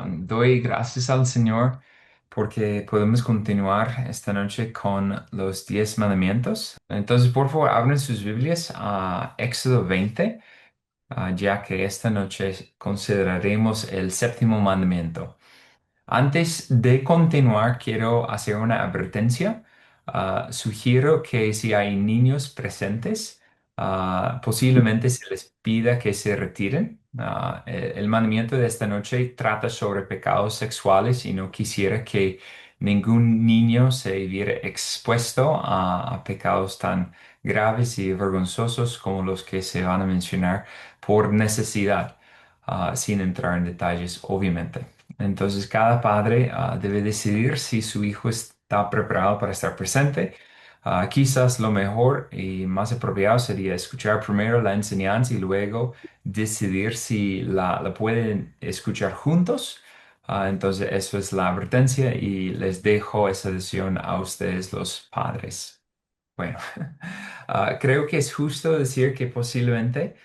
Doy gracias al Señor porque podemos continuar esta noche con los 10 mandamientos. Entonces, por favor, abren sus Biblias a Éxodo 20, ya que esta noche consideraremos el séptimo mandamiento. Antes de continuar, quiero hacer una advertencia. Sugiero que si hay niños presentes, posiblemente se les pida que se retiren. El mandamiento de esta noche trata sobre pecados sexuales y no quisiera que ningún niño se viera expuesto a pecados tan graves y vergonzosos como los que se van a mencionar por necesidad, sin entrar en detalles, obviamente. Entonces, cada padre debe decidir si su hijo está preparado para estar presente. Quizás lo mejor y más apropiado sería escuchar primero la enseñanza y luego decidir si la pueden escuchar juntos. Entonces, eso es la advertencia y les dejo esa decisión a ustedes, los padres. Bueno, creo que es justo decir que posiblemente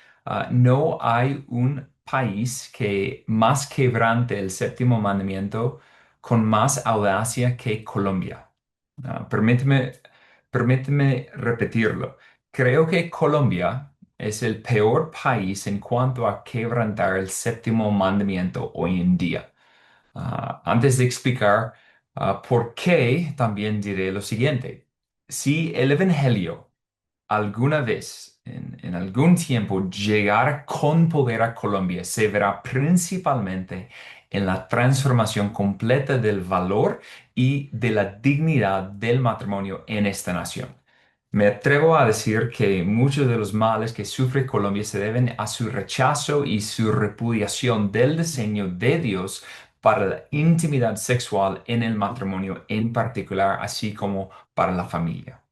no hay un país que más quebrante el séptimo mandamiento con más audacia que Colombia. Permíteme, permíteme repetirlo. Creo que Colombia es el peor país en cuanto a quebrantar el séptimo mandamiento hoy en día. Antes de explicar por qué, también diré lo siguiente. Si el Evangelio alguna vez, en algún tiempo, llegara con poder a Colombia, se verá principalmente en la transformación completa del valor y de la dignidad del matrimonio en esta nación. Me atrevo a decir que muchos de los males que sufre Colombia se deben a su rechazo y su repudiación del diseño de Dios para la intimidad sexual en el matrimonio en particular, así como para la familia.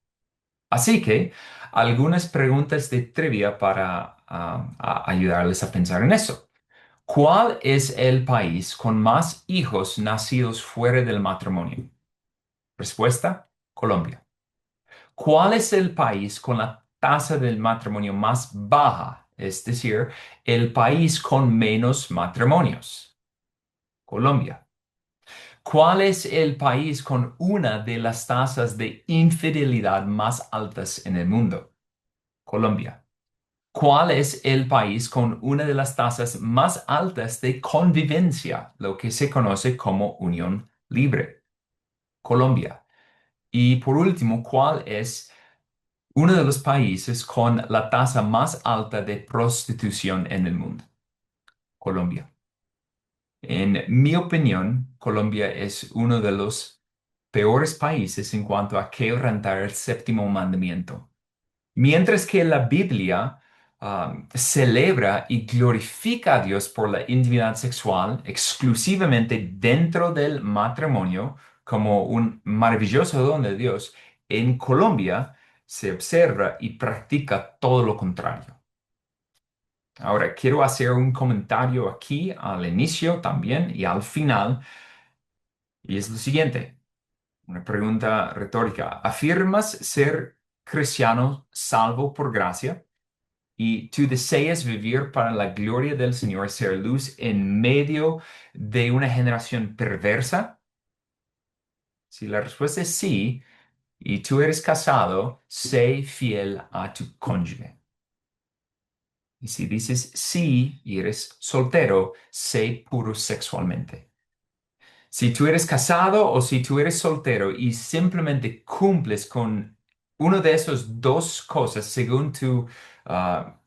Así que algunas preguntas de trivia para ayudarles a pensar en eso. ¿Cuál es el país con más hijos nacidos fuera del matrimonio? Respuesta, Colombia. ¿Cuál es el país con la tasa del matrimonio más baja? Es decir, el país con menos matrimonios. Colombia. ¿Cuál es el país con una de las tasas de infidelidad más altas en el mundo? Colombia. ¿Cuál es el país con una de las tasas más altas de convivencia, lo que se conoce como unión libre? Colombia. Y por último, ¿cuál es uno de los países con la tasa más alta de prostitución en el mundo? Colombia. En mi opinión, Colombia es uno de los peores países en cuanto a quebrantar el séptimo mandamiento. Mientras que la Biblia celebra y glorifica a Dios por la intimidad sexual exclusivamente dentro del matrimonio como un maravilloso don de Dios, en Colombia se observa y practica todo lo contrario. Ahora, quiero hacer un comentario aquí al inicio también y al final, y es lo siguiente, una pregunta retórica. ¿Afirmas ser cristiano salvo por gracia? Y tú deseas vivir para la gloria del Señor, ser luz en medio de una generación perversa. Si la respuesta es sí, y tú eres casado, sé fiel a tu cónyuge. Y si dices sí y eres soltero, sé puro sexualmente. Si tú eres casado o si tú eres soltero y simplemente cumples con uno de esos dos cosas según tu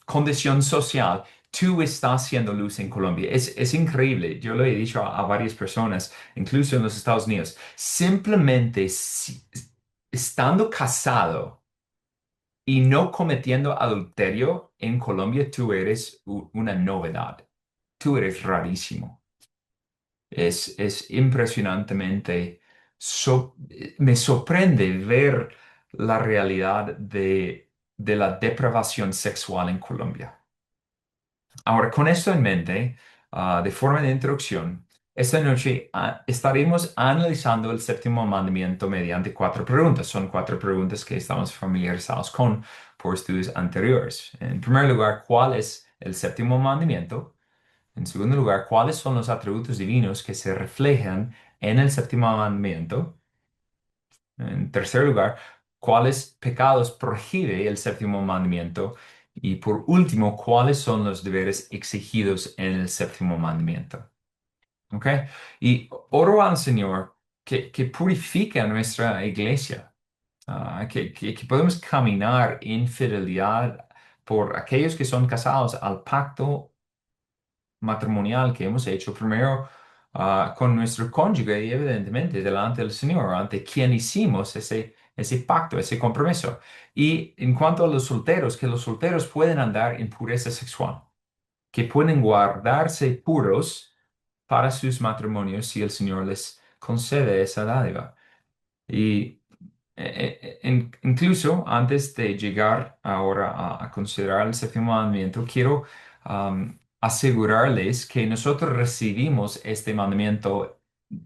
condición social, tú estás siendo luz en Colombia. Es increíble. Yo lo he dicho a varias personas, incluso en los Estados Unidos. Simplemente estando casado y no cometiendo adulterio en Colombia, tú eres una novedad. Tú eres rarísimo. Es impresionantemente, me sorprende ver la realidad de la depravación sexual en Colombia. Ahora, con esto en mente, de forma de introducción, esta noche estaremos analizando el séptimo mandamiento mediante cuatro preguntas. Son cuatro preguntas que estamos familiarizados con por estudios anteriores. En primer lugar, ¿cuál es el séptimo mandamiento? En segundo lugar, ¿cuáles son los atributos divinos que se reflejan en el séptimo mandamiento? En tercer lugar, ¿cuáles pecados prohíbe el séptimo mandamiento? Y por último, ¿cuáles son los deberes exigidos en el séptimo mandamiento? ¿Ok? Y oro al Señor que purifique a nuestra iglesia, que podemos caminar en fidelidad por aquellos que son casados al pacto matrimonial que hemos hecho primero con nuestro cónyuge y evidentemente delante del Señor, ante quien hicimos ese pacto, ese compromiso. Y en cuanto a los solteros, que los solteros pueden andar en pureza sexual, que pueden guardarse puros para sus matrimonios si el Señor les concede esa dádiva. Y incluso antes de llegar ahora a considerar el séptimo mandamiento, quiero asegurarles que nosotros recibimos este mandamiento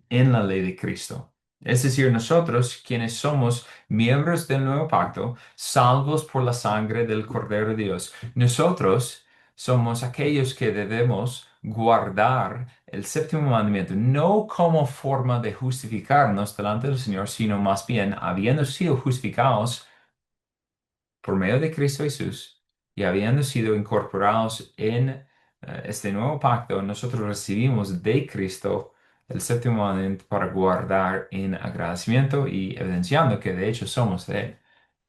en la ley de Cristo. Es decir, nosotros, quienes somos miembros del nuevo pacto, salvos por la sangre del Cordero de Dios, nosotros somos aquellos que debemos guardar el séptimo mandamiento, no como forma de justificarnos delante del Señor, sino más bien habiendo sido justificados por medio de Cristo Jesús y habiendo sido incorporados en este nuevo pacto, nosotros recibimos de Cristo el séptimo mandamiento para guardar en agradecimiento y evidenciando que de hecho somos de Él.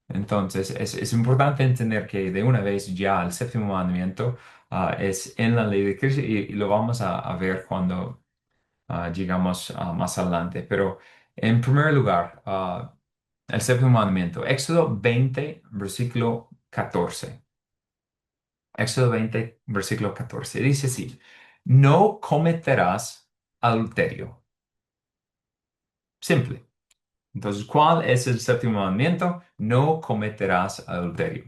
Entonces, es importante entender que de una vez ya el séptimo mandamiento es en la ley de Cristo y lo vamos a ver cuando llegamos más adelante. Pero en primer lugar, el séptimo mandamiento, Éxodo 20, versículo 14. Éxodo 20, versículo 14. Dice así, no cometerás adulterio. Simple. Entonces, ¿cuál es el séptimo mandamiento? No cometerás adulterio.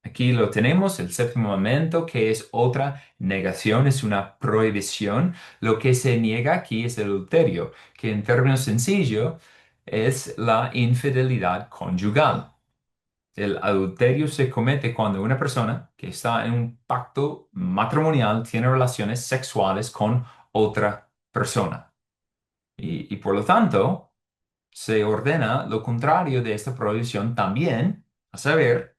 Aquí lo tenemos, el séptimo mandamiento, que es otra negación, es una prohibición. Lo que se niega aquí es el adulterio, que en términos sencillos es la infidelidad conyugal. El adulterio se comete cuando una persona que está en un pacto matrimonial tiene relaciones sexuales con otra persona. Y por lo tanto, se ordena lo contrario de esta prohibición también, a saber,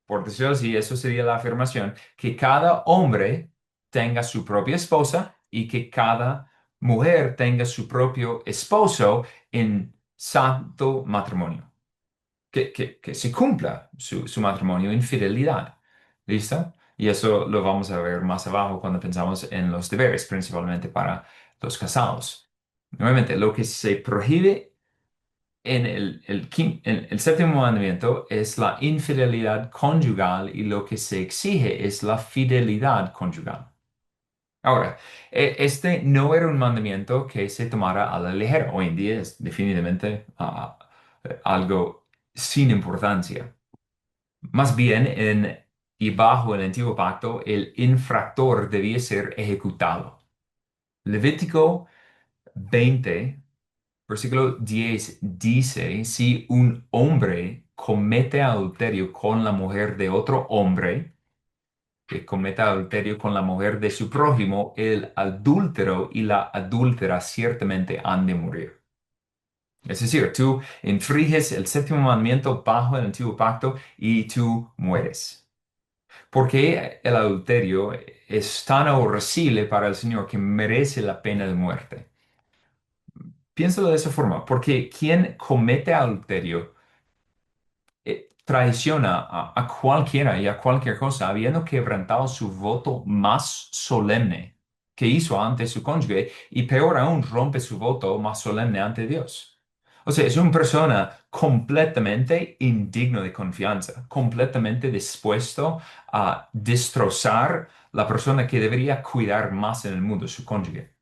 por decirlo así, eso sería la afirmación, que cada hombre tenga su propia esposa y que cada mujer tenga su propio esposo en santo matrimonio. Que se cumpla su matrimonio en fidelidad. ¿Listo? Y eso lo vamos a ver más abajo cuando pensamos en los deberes, principalmente para los casados. Nuevamente, lo que se prohíbe en el séptimo mandamiento es la infidelidad conyugal y lo que se exige es la fidelidad conyugal. Ahora, este no era un mandamiento que se tomara a la ligera. Hoy en día es definitivamente algo sin importancia. Más bien, y bajo el antiguo pacto, el infractor debía ser ejecutado. Levítico 20 Versículo 10 dice, si un hombre comete adulterio con la mujer de otro hombre, que cometa adulterio con la mujer de su prójimo, el adúltero y la adúltera ciertamente han de morir. Es decir, tú infringes el séptimo mandamiento bajo el antiguo pacto y tú mueres. Porque el adulterio es tan aborrecible para el Señor que merece la pena de muerte. Piénsalo de esa forma, porque quien comete adulterio traiciona a cualquiera y a cualquier cosa, habiendo quebrantado su voto más solemne que hizo ante su cónyuge, y peor aún, rompe su voto más solemne ante Dios. O sea, es una persona completamente indigno de confianza, completamente dispuesto a destrozar la persona que debería cuidar más en el mundo, su cónyuge.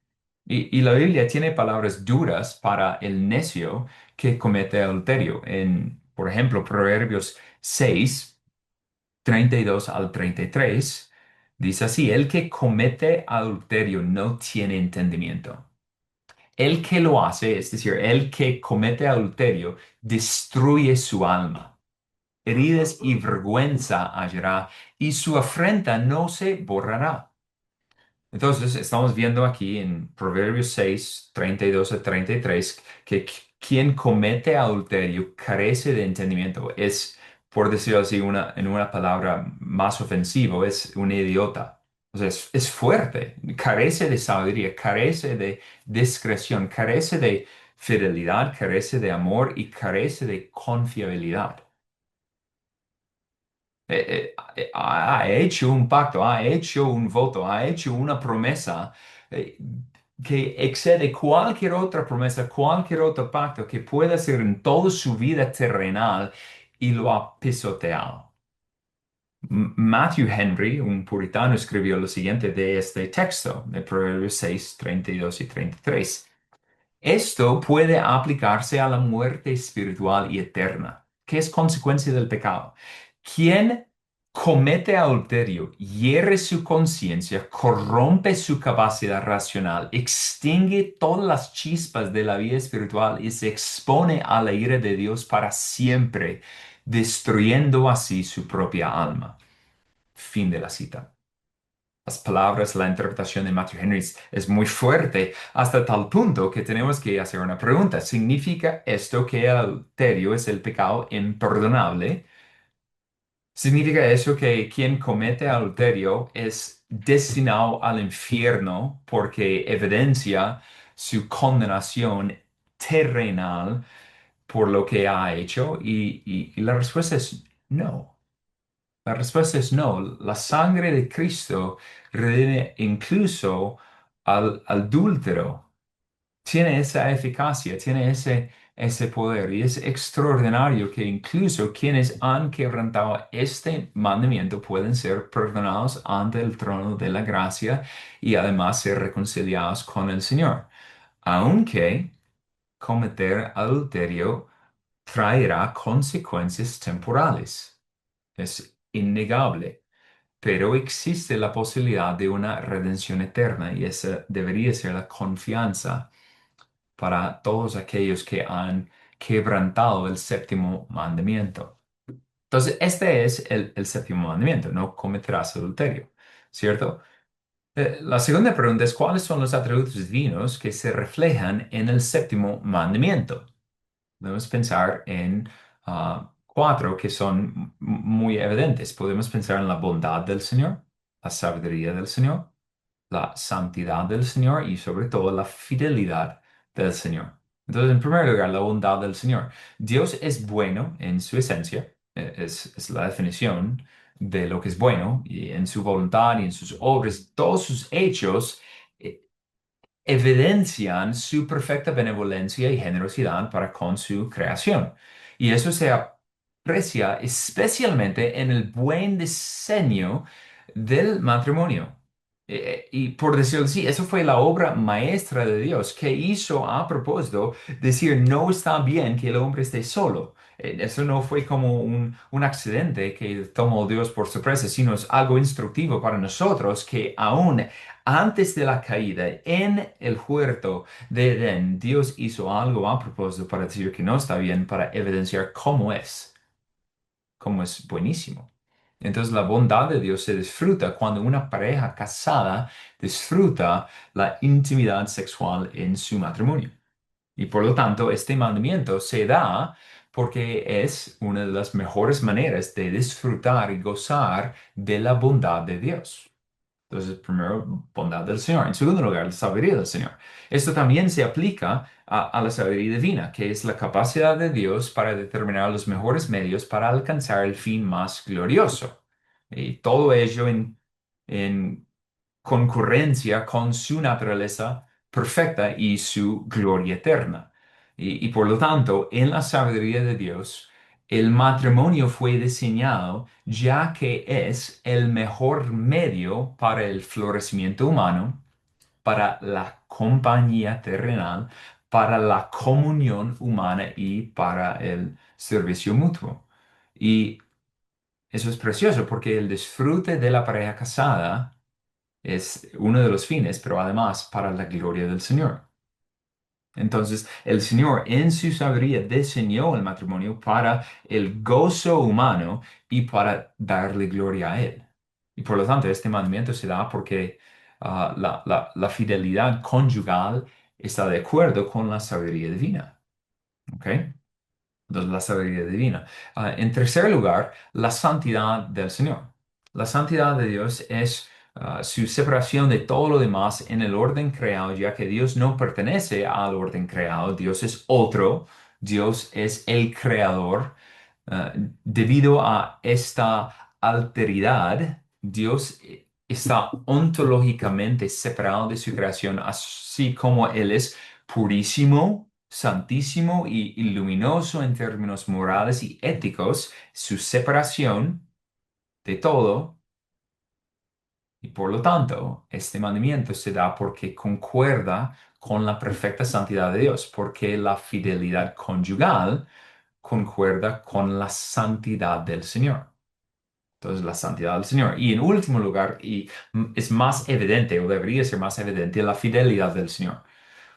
Y la Biblia tiene palabras duras para el necio que comete adulterio. Por ejemplo, Proverbios 6, 32 al 33, dice así, el que comete adulterio no tiene entendimiento. El que lo hace, es decir, el que comete adulterio, destruye su alma. Heridas y vergüenza hallará, y su afrenta no se borrará. Entonces, estamos viendo aquí en Proverbios 6, 32 a 33, que quien comete adulterio carece de entendimiento. Es, por decirlo así, en una palabra más ofensivo, es un idiota. O sea, es fuerte, carece de sabiduría, carece de discreción, carece de fidelidad, carece de amor y carece de confiabilidad. Ha hecho un pacto, ha hecho un voto, ha hecho una promesa eh, que excede cualquier otra promesa, cualquier otro pacto que pueda hacer en toda su vida terrenal y lo ha pisoteado. Matthew Henry, un puritano, escribió lo siguiente de este texto, de Proverbios 6, 32 y 33. Esto puede aplicarse a la muerte espiritual y eterna, que es consecuencia del pecado. Quien comete adulterio, hiere su conciencia, corrompe su capacidad racional, extingue todas las chispas de la vida espiritual y se expone a la ira de Dios para siempre, destruyendo así su propia alma. Fin de la cita. Las palabras, la interpretación de Matthew Henry es muy fuerte hasta tal punto que tenemos que hacer una pregunta. ¿Significa esto que el adulterio es el pecado imperdonable? ¿Significa eso que quien comete adulterio es destinado al infierno porque evidencia su condenación terrenal por lo que ha hecho? Y la respuesta es no. La respuesta es no. La sangre de Cristo redime incluso al adúltero. Tiene esa eficacia, tiene ese poder. Y es extraordinario que incluso quienes han quebrantado este mandamiento pueden ser perdonados ante el trono de la gracia y además ser reconciliados con el Señor. Aunque cometer adulterio traerá consecuencias temporales. Es innegable. Pero existe la posibilidad de una redención eterna y esa debería ser la confianza para todos aquellos que han quebrantado el séptimo mandamiento. Entonces, este es el séptimo mandamiento, no cometerás adulterio, ¿cierto? La segunda pregunta es, ¿cuáles son los atributos divinos que se reflejan en el séptimo mandamiento? Podemos pensar en cuatro que son muy evidentes. Podemos pensar en la bondad del Señor, la sabiduría del Señor, la santidad del Señor y sobre todo la fidelidad del Señor. Entonces, en primer lugar, la bondad del Señor. Dios es bueno en su esencia, es la definición de lo que es bueno, y en su voluntad y en sus obras, todos sus hechos. eh, Evidencian su perfecta benevolencia y generosidad para con su creación. Y eso se aprecia especialmente en el buen diseño del matrimonio. Y por decirlo así, eso fue la obra maestra de Dios que hizo a propósito decir, no está bien que el hombre esté solo. Eso no fue como un accidente que tomó Dios por sorpresa, sino es algo instructivo para nosotros que aún antes de la caída, en el huerto de Edén, Dios hizo algo a propósito para decir que no está bien, para evidenciar cómo es buenísimo. Entonces la bondad de Dios se disfruta cuando una pareja casada disfruta la intimidad sexual en su matrimonio. Y por lo tanto, este mandamiento se da porque es una de las mejores maneras de disfrutar y gozar de la bondad de Dios. Entonces, primero, bondad del Señor. En segundo lugar, la sabiduría del Señor. Esto también se aplica a la sabiduría divina, que es la capacidad de Dios para determinar los mejores medios para alcanzar el fin más glorioso. Y todo ello en concurrencia con su naturaleza perfecta y su gloria eterna. Y por lo tanto, en la sabiduría de Dios, el matrimonio fue diseñado ya que es el mejor medio para el florecimiento humano, para la compañía terrenal, para la comunión humana y para el servicio mutuo. Y eso es precioso porque el disfrute de la pareja casada es uno de los fines, pero además para la gloria del Señor. Entonces, el Señor en su sabiduría diseñó el matrimonio para el gozo humano y para darle gloria a Él. Y por lo tanto, este mandamiento se da porque la fidelidad conyugal está de acuerdo con la sabiduría divina. ¿Ok? Entonces, la sabiduría divina. En tercer lugar, la santidad del Señor. La santidad de Dios es su separación de todo lo demás en el orden creado, ya que Dios no pertenece al orden creado, Dios es otro, Dios es el creador. Debido a esta alteridad, Dios está ontológicamente separado de su creación, así como Él es purísimo, santísimo y luminoso en términos morales y éticos. Su separación de todo, y por lo tanto, este mandamiento se da porque concuerda con la perfecta santidad de Dios, porque la fidelidad conyugal concuerda con la santidad del Señor. Entonces, la santidad del Señor. Y en último lugar, y es más evidente, o debería ser más evidente, la fidelidad del Señor.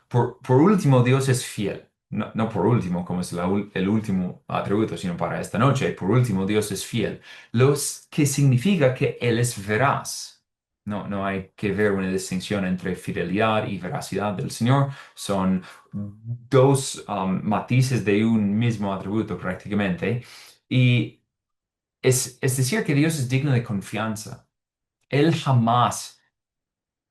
Por último, Dios es fiel. No, no por último, como es el último atributo, sino para esta noche. Por último, Dios es fiel. Que significa que Él es veraz. No, no hay que ver una distinción entre fidelidad y veracidad del Señor. Son dos matices de un mismo atributo prácticamente. Y es decir, que Dios es digno de confianza. Él jamás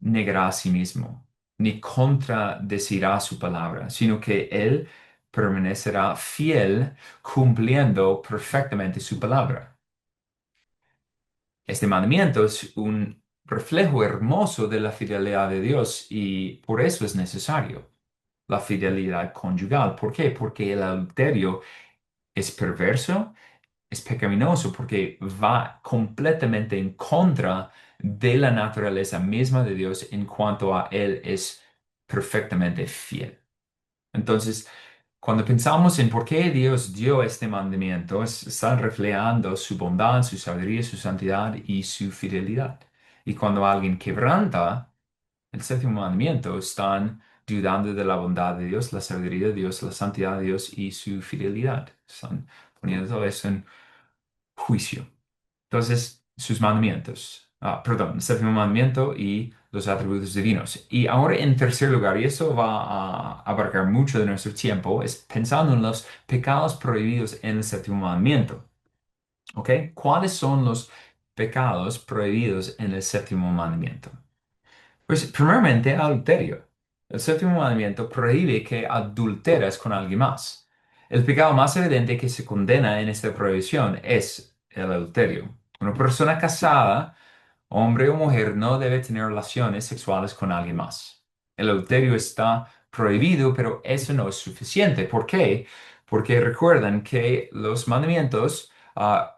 negará a sí mismo, ni contradecirá su palabra, sino que Él permanecerá fiel cumpliendo perfectamente su palabra. Este mandamiento es un reflejo hermoso de la fidelidad de Dios y por eso es necesario la fidelidad conyugal. ¿Por qué? Porque el adulterio es perverso, es pecaminoso porque va completamente en contra de la naturaleza misma de Dios en cuanto a Él es perfectamente fiel. Entonces, cuando pensamos en por qué Dios dio este mandamiento, está reflejando su bondad, su sabiduría, su santidad y su fidelidad. Y cuando alguien quebranta el séptimo mandamiento, están dudando de la bondad de Dios, la sabiduría de Dios, la santidad de Dios y su fidelidad. Están poniendo todo eso en juicio. Entonces, sus mandamientos, perdón, el séptimo mandamiento y los atributos divinos. Y ahora en tercer lugar, y eso va a abarcar mucho de nuestro tiempo, es pensando en los pecados prohibidos en el séptimo mandamiento. ¿Ok? ¿Cuáles son los pecados prohibidos en el séptimo mandamiento? Pues primeramente, adulterio. El séptimo mandamiento prohíbe que adulteres con alguien más. El pecado más evidente que se condena en esta prohibición es el adulterio. Una persona casada, hombre o mujer, no debe tener relaciones sexuales con alguien más. El adulterio está prohibido, pero eso no es suficiente. ¿Por qué? Porque recuerdan que los mandamientos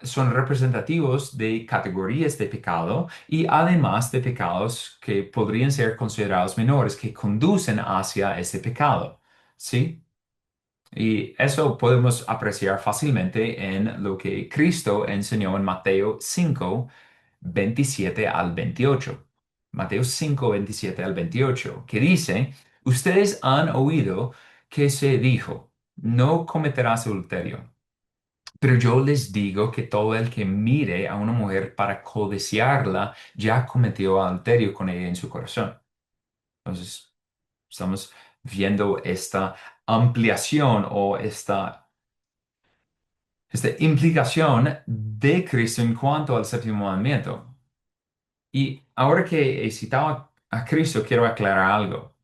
son representativos de categorías de pecado y además de pecados que podrían ser considerados menores que conducen hacia ese pecado. ¿Sí? Y eso podemos apreciar fácilmente en lo que Cristo enseñó en Mateo 5, 27 al 28. Mateo 5, 27 al 28, que dice, ustedes han oído que se dijo, no cometerás adulterio. Pero yo les digo que todo el que mire a una mujer para codiciarla ya cometió adulterio con ella en su corazón. Entonces, estamos viendo esta ampliación o esta implicación de Cristo en cuanto al séptimo mandamiento. Y ahora que he citado a Cristo, quiero aclarar algo.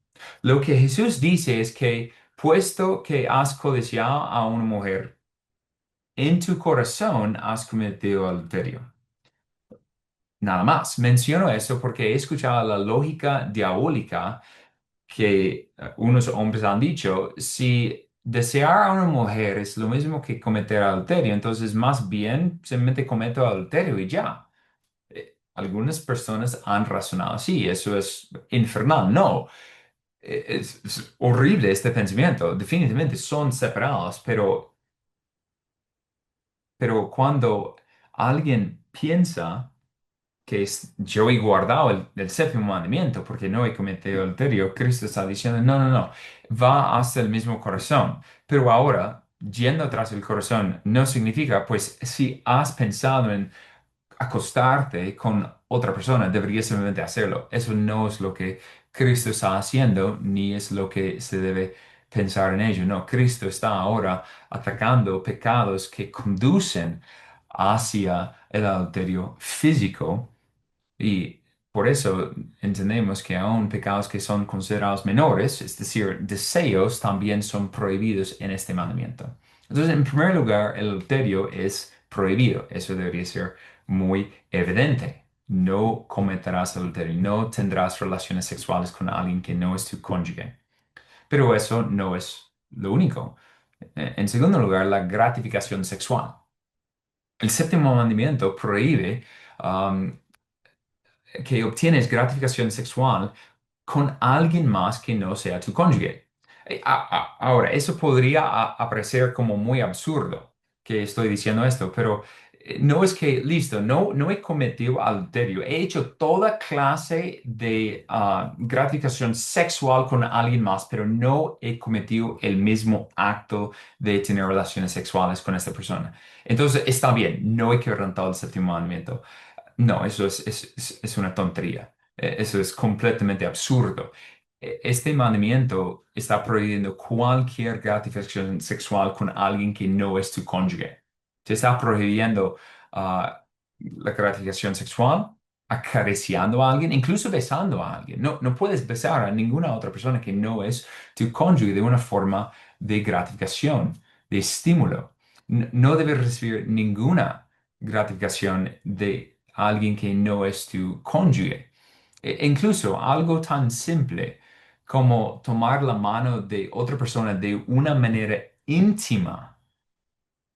Lo que Jesús dice es que, puesto que has codiciado a una mujer, en tu corazón has cometido adulterio. Nada más. Menciono eso porque he escuchado la lógica diabólica que unos hombres han dicho, si desear a una mujer es lo mismo que cometer adulterio, entonces más bien simplemente cometo adulterio y ya. Algunas personas han razonado así, eso es infernal. No, es horrible este pensamiento. Definitivamente son separados, pero cuando alguien piensa que yo he guardado el séptimo mandamiento porque no he cometido adulterio, Cristo está diciendo, no, no, no, va hasta el mismo corazón. Pero ahora, yendo atrás del corazón, no significa, pues, si has pensado en acostarte con otra persona, debería simplemente hacerlo. Eso no es lo que Cristo está haciendo, ni es lo que se debe pensar en ello. No, Cristo está ahora atacando pecados que conducen hacia el adulterio físico y por eso entendemos que aún pecados que son considerados menores, es decir, deseos, también son prohibidos en este mandamiento. Entonces, en primer lugar, el adulterio es prohibido. Eso debería ser muy evidente. No cometerás adulterio, no tendrás relaciones sexuales con alguien que no es tu cónyuge. Pero eso no es lo único. En segundo lugar, la gratificación sexual. El séptimo mandamiento prohíbe um, que obtienes gratificación sexual con alguien más que no sea tu cónyuge. Ahora, eso podría aparecer como muy absurdo que estoy diciendo esto, pero no es que, listo, no he cometido adulterio, he hecho toda clase de gratificación sexual con alguien más, pero no he cometido el mismo acto de tener relaciones sexuales con esta persona. Entonces, está bien, no he quebrantado el séptimo mandamiento. No, eso es una tontería. Eso es completamente absurdo. Este mandamiento está prohibiendo cualquier gratificación sexual con alguien que no es tu cónyuge. Se está prohibiendo la gratificación sexual, acariciando a alguien, incluso besando a alguien. No puedes besar a ninguna otra persona que no es tu cónyuge de una forma de gratificación, de estímulo. No debes recibir ninguna gratificación de alguien que no es tu cónyuge. Incluso algo tan simple como tomar la mano de otra persona de una manera íntima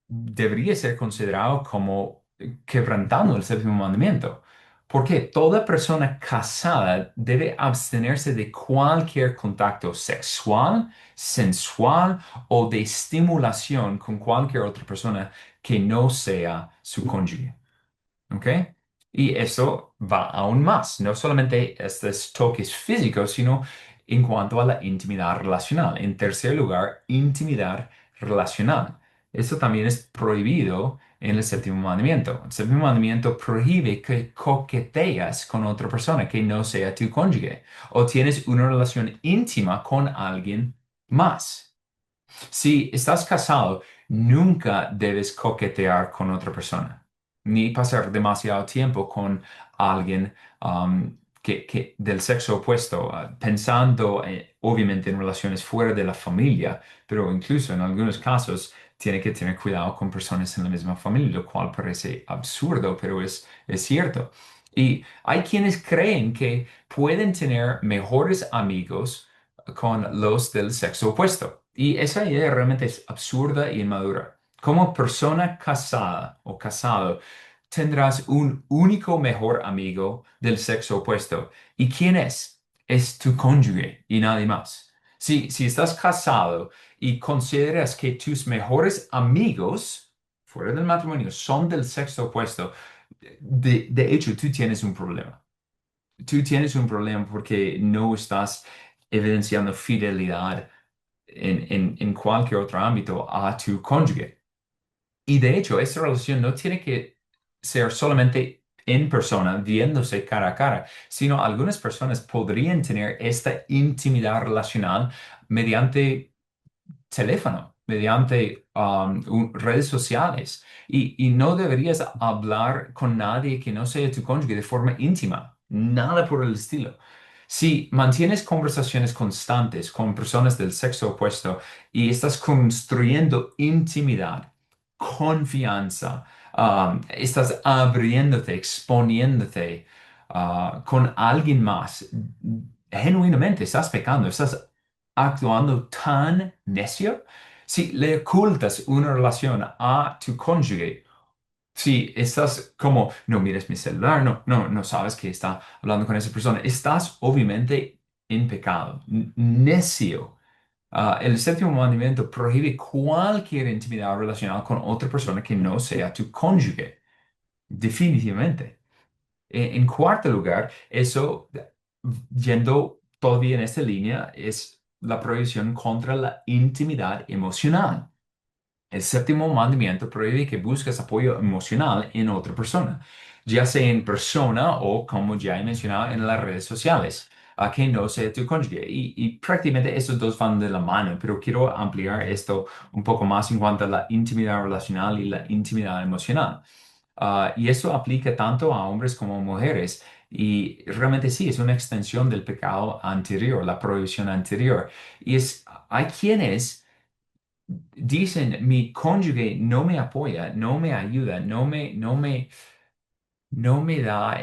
debería ser considerado como quebrantando el séptimo mandamiento. Porque toda persona casada debe abstenerse de cualquier contacto sexual, sensual o de estimulación con cualquier otra persona que no sea su cónyuge. ¿Ok? Y eso va aún más, no solamente estos toques físicos, sino en cuanto a la intimidad relacional. En tercer lugar, intimidad relacional. Eso también es prohibido en el séptimo mandamiento. El séptimo mandamiento prohíbe que coqueteas con otra persona que no sea tu cónyuge o tienes una relación íntima con alguien más. Si estás casado, nunca debes coquetear con otra persona, ni pasar demasiado tiempo con alguien del sexo opuesto, pensando obviamente en relaciones fuera de la familia, pero incluso en algunos casos tiene que tener cuidado con personas en la misma familia, lo cual parece absurdo, pero es cierto. Y hay quienes creen que pueden tener mejores amigos con los del sexo opuesto. Y esa idea realmente es absurda e inmadura. Como persona casada o casado, tendrás un único mejor amigo del sexo opuesto. ¿Y quién es? Es tu cónyuge y nadie más. Si estás casado y consideras que tus mejores amigos fuera del matrimonio son del sexo opuesto, de hecho tú tienes un problema. Tú tienes un problema porque no estás evidenciando fidelidad en cualquier otro ámbito a tu cónyuge. Y de hecho, esa relación no tiene que ser solamente en persona, viéndose cara a cara, sino algunas personas podrían tener esta intimidad relacional mediante teléfono, mediante redes sociales. Y no deberías hablar con nadie que no sea tu cónyuge de forma íntima, nada por el estilo. Si mantienes conversaciones constantes con personas del sexo opuesto y estás construyendo intimidad, confianza, estás abriéndote, exponiéndote con alguien más, genuinamente estás pecando, estás actuando tan necio. Si le ocultas una relación a tu cónyuge, si estás como, no mires mi celular, no sabes que está hablando con esa persona, estás obviamente en pecado, necio. El séptimo mandamiento prohíbe cualquier intimidad relacional con otra persona que no sea tu cónyuge, definitivamente. En cuarto lugar, eso, yendo todavía en esta línea, es la prohibición contra la intimidad emocional. El séptimo mandamiento prohíbe que busques apoyo emocional en otra persona. ya sea en persona o, como ya he mencionado, en las redes sociales, a que no sea tu cónyuge. Y prácticamente estos dos van de la mano, pero quiero ampliar esto un poco más en cuanto a la intimidad relacional y la intimidad emocional. Y eso aplica tanto a hombres como a mujeres. Y realmente sí, es una extensión del pecado anterior, la prohibición anterior. Hay quienes dicen, mi cónyuge no me apoya, no me ayuda, no me da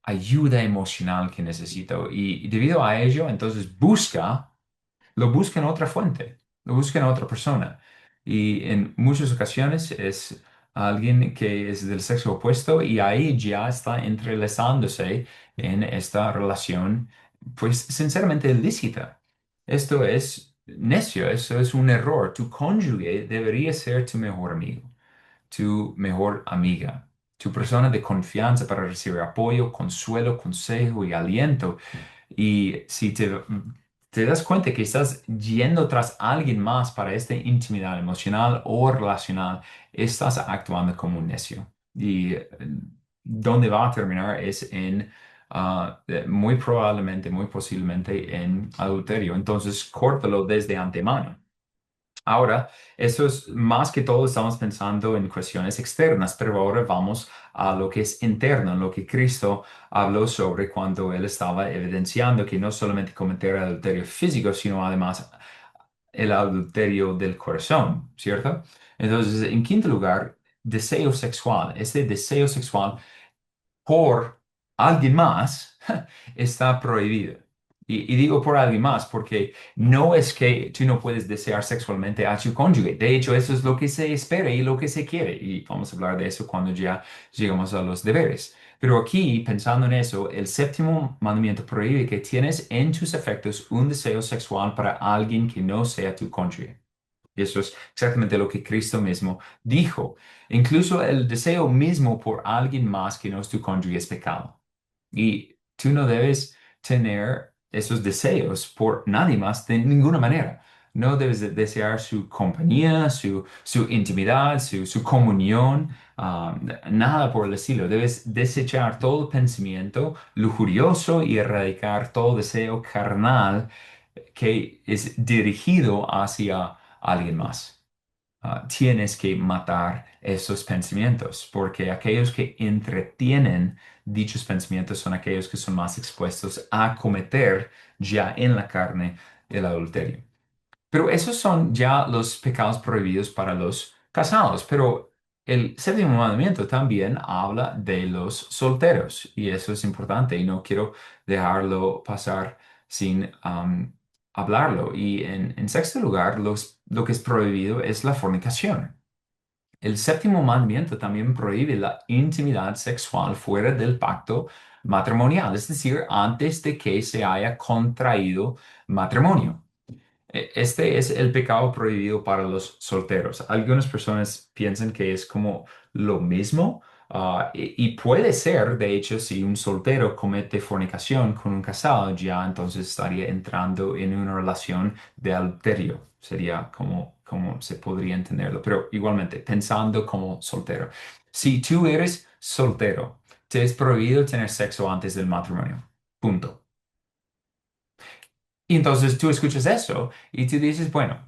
ayuda emocional que necesito. Y debido a ello, entonces lo busca en otra fuente, lo busca en otra persona. Y en muchas ocasiones es alguien que es del sexo opuesto y ahí ya está entrelazándose en esta relación, pues sinceramente ilícita. Esto es necio, eso es un error. Tu cónyuge debería ser tu mejor amigo, tu mejor amiga, tu persona de confianza para recibir apoyo, consuelo, consejo y aliento. Y si te das cuenta que estás yendo tras alguien más para esta intimidad emocional o relacional, estás actuando como un necio. Y donde va a terminar es en, muy probablemente, muy posiblemente en adulterio. Entonces, córtalo desde antemano. Ahora, eso es más que todo, estamos pensando en cuestiones externas, pero ahora vamos a lo que es interno, lo que Cristo habló sobre cuando él estaba evidenciando que no solamente cometer adulterio físico, sino además el adulterio del corazón, ¿cierto? Entonces, en quinto lugar, deseo sexual. Este deseo sexual por alguien más está prohibido. Y digo por alguien más porque no es que tú no puedes desear sexualmente a tu cónyuge. De hecho, eso es lo que se espera y lo que se quiere. Y vamos a hablar de eso cuando ya llegamos a los deberes. Pero aquí, pensando en eso, el séptimo mandamiento prohíbe que tienes en tus afectos un deseo sexual para alguien que no sea tu cónyuge. Y eso es exactamente lo que Cristo mismo dijo. Incluso el deseo mismo por alguien más que no es tu cónyuge es pecado. Y tú no debes tener esos deseos por nadie más de ninguna manera. No debes desear su compañía, su intimidad, su comunión, nada por el estilo. Debes desechar todo pensamiento lujurioso y erradicar todo deseo carnal que es dirigido hacia alguien más. Tienes que matar esos pensamientos, porque aquellos que entretienen dichos pensamientos son aquellos que son más expuestos a cometer ya en la carne el adulterio. Pero esos son ya los pecados prohibidos para los casados, pero el séptimo mandamiento también habla de los solteros y eso es importante y no quiero dejarlo pasar sin hablarlo. Y en sexto lugar, lo que es prohibido es la fornicación. El séptimo mandamiento también prohíbe la intimidad sexual fuera del pacto matrimonial, es decir, antes de que se haya contraído matrimonio. Este es el pecado prohibido para los solteros. Algunas personas piensan que es como lo mismo, y puede ser, de hecho, si un soltero comete fornicación con un casado, ya entonces estaría entrando en una relación de adulterio. Sería como se podría entenderlo, pero igualmente, pensando como soltero. Si tú eres soltero, te es prohibido tener sexo antes del matrimonio. Punto. Y entonces tú escuchas eso y tú dices, bueno,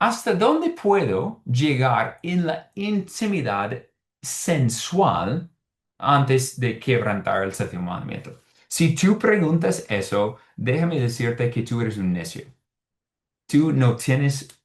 ¿hasta dónde puedo llegar en la intimidad sensual antes de quebrantar el séptimo mandamiento? Si tú preguntas eso, déjame decirte que tú eres un necio. Tú no tienes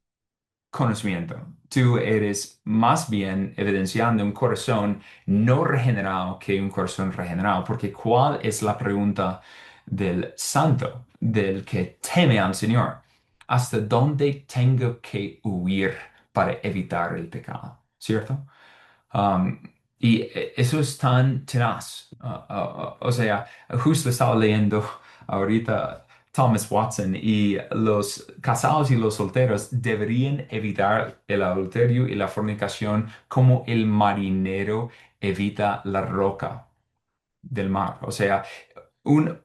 conocimiento. Tú eres más bien evidenciando un corazón no regenerado que un corazón regenerado, porque ¿cuál es la pregunta del santo, del que teme al Señor? ¿Hasta dónde tengo que huir para evitar el pecado? ¿Cierto? Um, y eso es tan tenaz. O sea, justo estaba leyendo ahorita Thomas Watson y los casados y los solteros deberían evitar el adulterio y la fornicación como el marinero evita la roca del mar. O sea, un,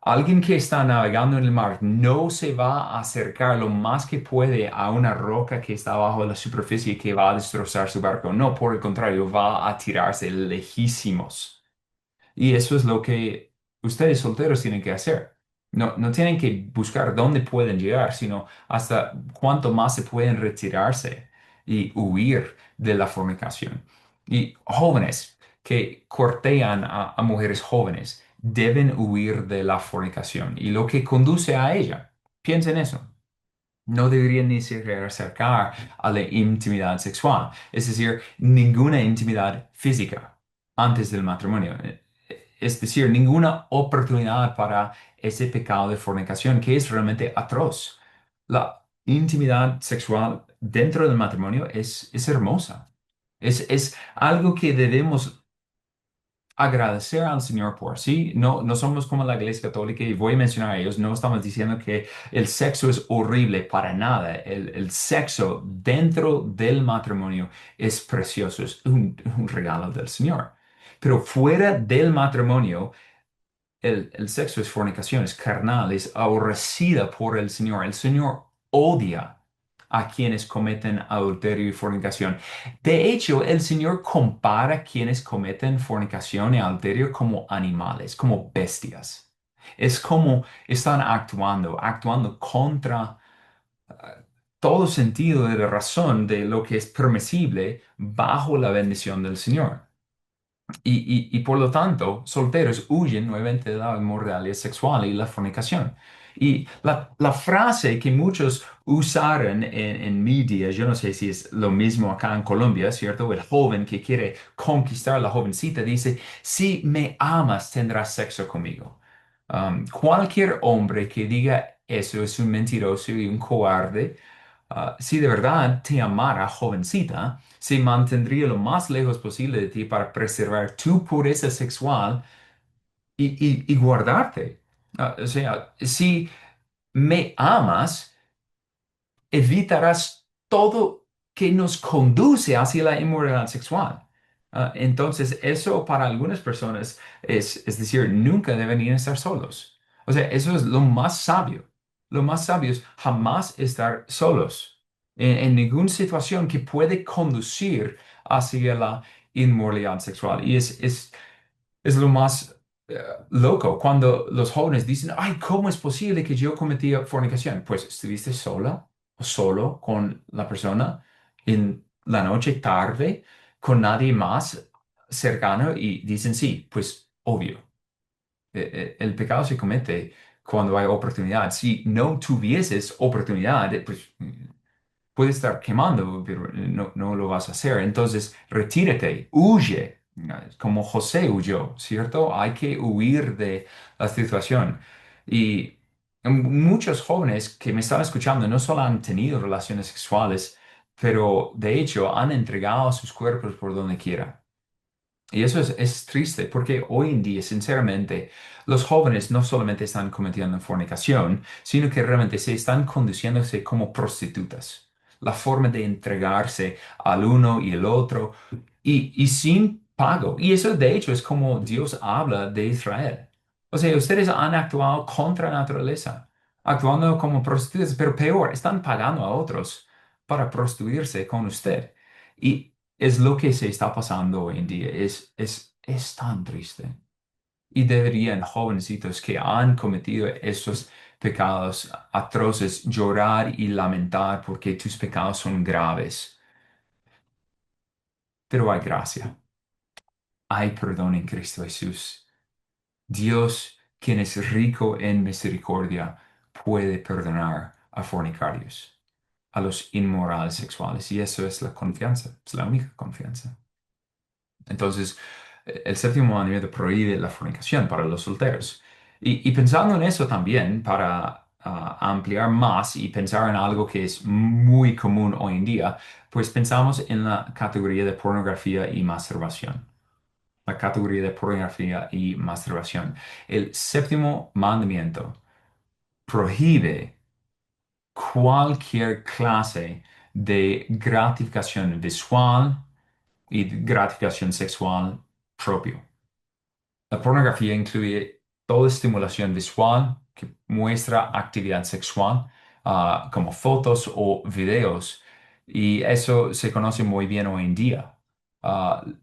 Alguien que está navegando en el mar no se va a acercar lo más que puede a una roca que está bajo la superficie que va a destrozar su barco. No, por el contrario, va a tirarse lejísimos. Y eso es lo que ustedes solteros tienen que hacer. No, no tienen que buscar dónde pueden llegar, sino hasta cuánto más se pueden retirarse y huir de la fornicación. Y jóvenes que cortejan a mujeres jóvenes deben huir de la fornicación y lo que conduce a ella. Piensen eso. No deberían ni siquiera acercar a la intimidad sexual, es decir, ninguna intimidad física antes del matrimonio. Es decir, ninguna oportunidad para ese pecado de fornicación que es realmente atroz. La intimidad sexual dentro del matrimonio es hermosa. Es algo que debemos agradecer al Señor por, ¿sí? No, no somos como la Iglesia Católica y voy a mencionar a ellos, no estamos diciendo que el sexo es horrible para nada. El sexo dentro del matrimonio es precioso, es un regalo del Señor. Pero fuera del matrimonio, el sexo es fornicación, es carnal, es aborrecida por el Señor. El Señor odia a quienes cometen adulterio y fornicación. De hecho, el Señor compara a quienes cometen fornicación y adulterio como animales, como bestias. Es como están actuando contra todo sentido de la razón de lo que es permisible bajo la bendición del Señor. Y por lo tanto, solteros huyen nuevamente de la inmoralidad sexual y la fornicación. Y la frase que muchos usaron en mi día, yo no sé si es lo mismo acá en Colombia, ¿cierto? El joven que quiere conquistar a la jovencita dice, si me amas, tendrás sexo conmigo. Cualquier hombre que diga eso es un mentiroso y un cobarde. Si de verdad te amara, jovencita, se mantendría lo más lejos posible de ti para preservar tu pureza sexual y guardarte. O sea, si me amas, evitarás todo que nos conduce hacia la inmoralidad sexual. Entonces, eso para algunas personas es decir, nunca deberían estar solos. O sea, eso es lo más sabio. Lo más sabio es jamás estar solos en ninguna situación que puede conducir hacia la inmoralidad sexual. Y es lo más loco cuando los jóvenes dicen, ay, ¿cómo es posible que yo cometí fornicación? Pues estuviste sola o solo con la persona en la noche tarde, con nadie más cercano y dicen, sí, pues obvio. El pecado se comete cuando hay oportunidad. Si no tuvieses oportunidad, pues puede estar quemando, pero no lo vas a hacer. Entonces, retírate, huye, como José huyó, ¿cierto? Hay que huir de la situación. Y muchos jóvenes que me están escuchando no solo han tenido relaciones sexuales, pero de hecho han entregado sus cuerpos por donde quiera. Y eso es triste porque hoy en día, sinceramente, los jóvenes no solamente están cometiendo fornicación, sino que realmente se están conduciéndose como prostitutas. La forma de entregarse al uno y el otro y sin pago. Y eso de hecho es como Dios habla de Israel. O sea, ustedes han actuado contra la naturaleza, actuando como prostitutas, pero peor, están pagando a otros para prostituirse con usted. Y es lo que se está pasando hoy en día. Es tan triste. Y deberían jovencitos que han cometido estos pecados atroces llorar y lamentar porque tus pecados son graves. Pero hay gracia, hay perdón en Cristo Jesús. Dios, quien es rico en misericordia, puede perdonar a fornicarios, a los inmorales sexuales. Y eso es la confianza, es la única confianza. Entonces, el séptimo mandamiento prohíbe la fornicación para los solteros. Y pensando en eso también, para ampliar más y pensar en algo que es muy común hoy en día, pues pensamos en la categoría de pornografía y masturbación. La categoría de pornografía y masturbación. El séptimo mandamiento prohíbe cualquier clase de gratificación visual y gratificación sexual propio. La pornografía incluye toda estimulación visual que muestra actividad sexual, como fotos o videos, y eso se conoce muy bien hoy en día.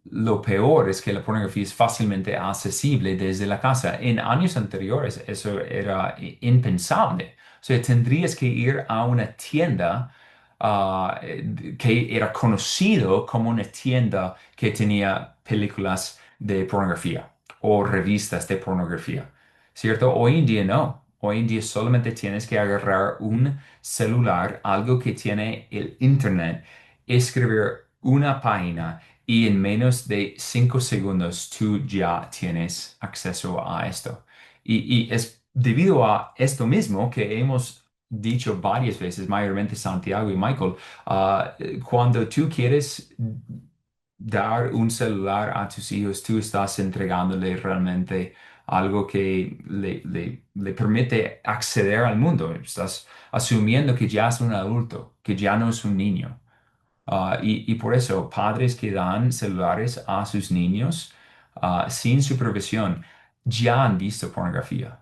Lo peor es que la pornografía es fácilmente accesible desde la casa. En años anteriores eso era impensable. O sea, tendrías que ir a una tienda que era conocido como una tienda que tenía películas de pornografía o revistas de pornografía, ¿cierto? Hoy en día no. Hoy en día solamente tienes que agarrar un celular, algo que tiene el internet, escribir una página y en menos de 5 segundos tú ya tienes acceso a esto. Y es debido a esto mismo que hemos dicho varias veces, mayormente Santiago y Michael, cuando tú quieres dar un celular a tus hijos, tú estás entregándole realmente algo que le permite acceder al mundo. Estás asumiendo que ya es un adulto, que ya no es un niño. Y por eso, padres que dan celulares a sus niños sin supervisión ya han visto pornografía.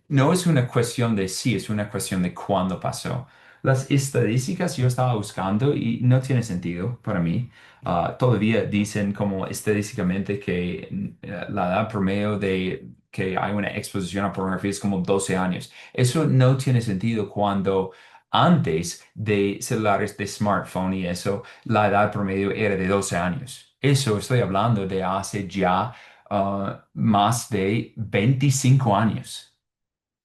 No es una cuestión de si, es una cuestión de cuándo pasó. Las estadísticas yo estaba buscando y no tiene sentido para mí. Todavía dicen como estadísticamente que la edad promedio de que hay una exposición a pornografía es como 12 años. Eso no tiene sentido cuando antes de celulares de smartphone y eso, la edad promedio era de 12 años. Eso estoy hablando de hace ya más de 25 años,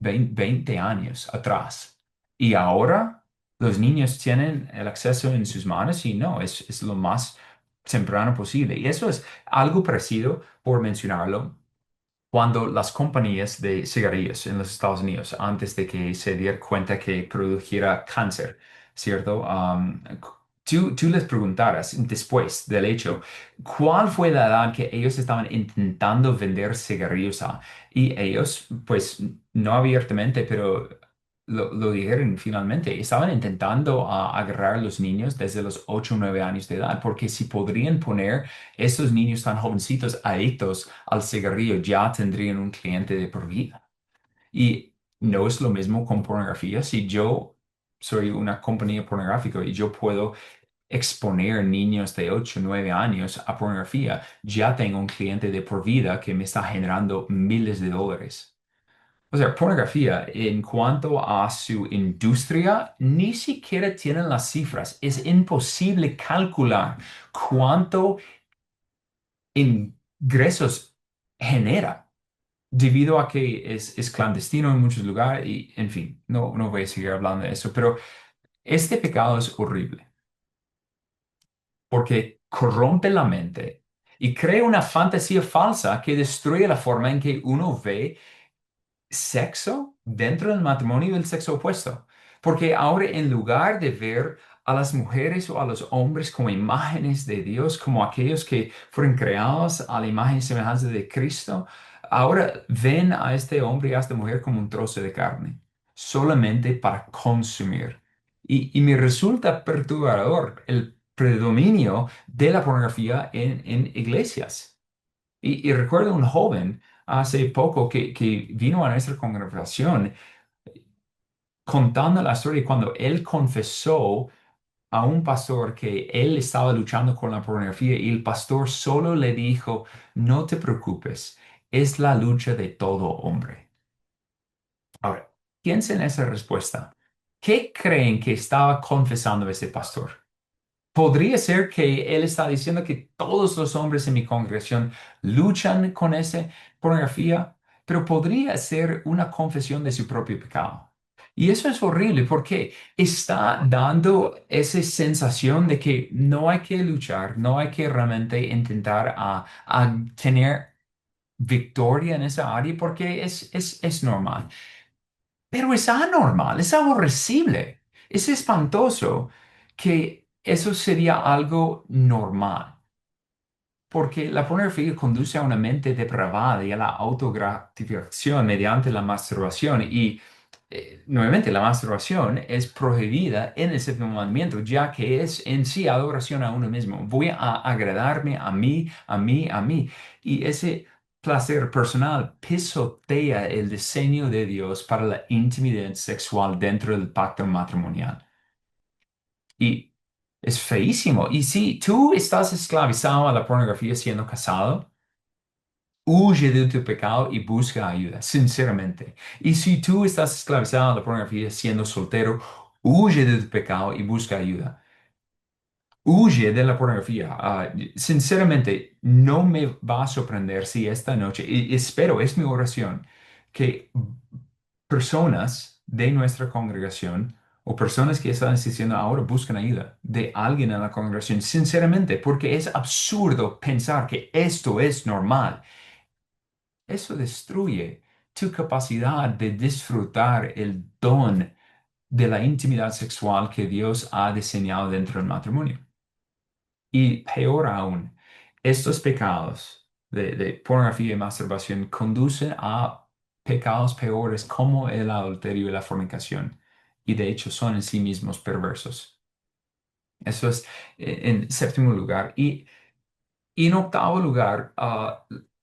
20 años atrás. Y ahora los niños tienen el acceso en sus manos y no, es lo más temprano posible. Y eso es algo parecido, por mencionarlo, cuando las compañías de cigarrillos en los Estados Unidos, antes de que se diera cuenta que produjera cáncer, ¿cierto? Tú les preguntaras después del hecho, ¿cuál fue la edad que ellos estaban intentando vender cigarrillos a? Y ellos, pues, no abiertamente, pero lo dijeron finalmente, estaban intentando agarrar a los niños desde los 8 o 9 años de edad, porque si podrían poner estos niños tan jovencitos adictos al cigarrillo, ya tendrían un cliente de por vida. Y no es lo mismo con pornografía. Si yo soy una compañía pornográfica y yo puedo exponer niños de 8 o 9 años a pornografía, ya tengo un cliente de por vida que me está generando miles de dólares. O sea, pornografía en cuanto a su industria, ni siquiera tienen las cifras. Es imposible calcular cuánto ingresos genera debido a que es clandestino en muchos lugares y, en fin, no voy a seguir hablando de eso, pero este pecado es horrible porque corrompe la mente y crea una fantasía falsa que destruye la forma en que uno ve sexo dentro del matrimonio y el sexo opuesto. Porque ahora en lugar de ver a las mujeres o a los hombres como imágenes de Dios, como aquellos que fueron creados a la imagen y semejanza de Cristo, ahora ven a este hombre y a esta mujer como un trozo de carne, solamente para consumir. Y me resulta perturbador el predominio de la pornografía en iglesias. Y recuerdo un joven hace poco que vino a nuestra congregación contando la historia cuando él confesó a un pastor que él estaba luchando con la pornografía y el pastor solo le dijo, no te preocupes, es la lucha de todo hombre. Ahora, piensen en esa respuesta. ¿Qué creen que estaba confesando ese pastor? Podría ser que él está diciendo que todos los hombres en mi congregación luchan con esa pornografía, pero podría ser una confesión de su propio pecado. Y eso es horrible porque está dando esa sensación de que no hay que luchar, no hay que realmente intentar a tener victoria en esa área porque es normal. Pero es anormal, es aborrecible, es espantoso que eso sería algo normal, porque la pornografía conduce a una mente depravada y a la autogratificación mediante la masturbación. Y nuevamente, la masturbación es prohibida en el séptimo mandamiento, ya que es en sí adoración a uno mismo. Voy a agradarme a mí, a mí, a mí. Y ese placer personal pisotea el diseño de Dios para la intimidad sexual dentro del pacto matrimonial. Y es feísimo. Y si tú estás esclavizado a la pornografía siendo casado, huye de tu pecado y busca ayuda, sinceramente. Y si tú estás esclavizado a la pornografía siendo soltero, huye de tu pecado y busca ayuda. Huye de la pornografía. Sinceramente, no me va a sorprender si esta noche, y espero, es mi oración, que personas de nuestra congregación o personas que están asistiendo ahora buscan ayuda de alguien en la congregación, sinceramente, porque es absurdo pensar que esto es normal. Eso destruye tu capacidad de disfrutar el don de la intimidad sexual que Dios ha diseñado dentro del matrimonio. Y peor aún, estos pecados de pornografía y masturbación conducen a pecados peores como el adulterio y la fornicación. Y de hecho son en sí mismos perversos. Eso es en séptimo lugar. Y en octavo lugar,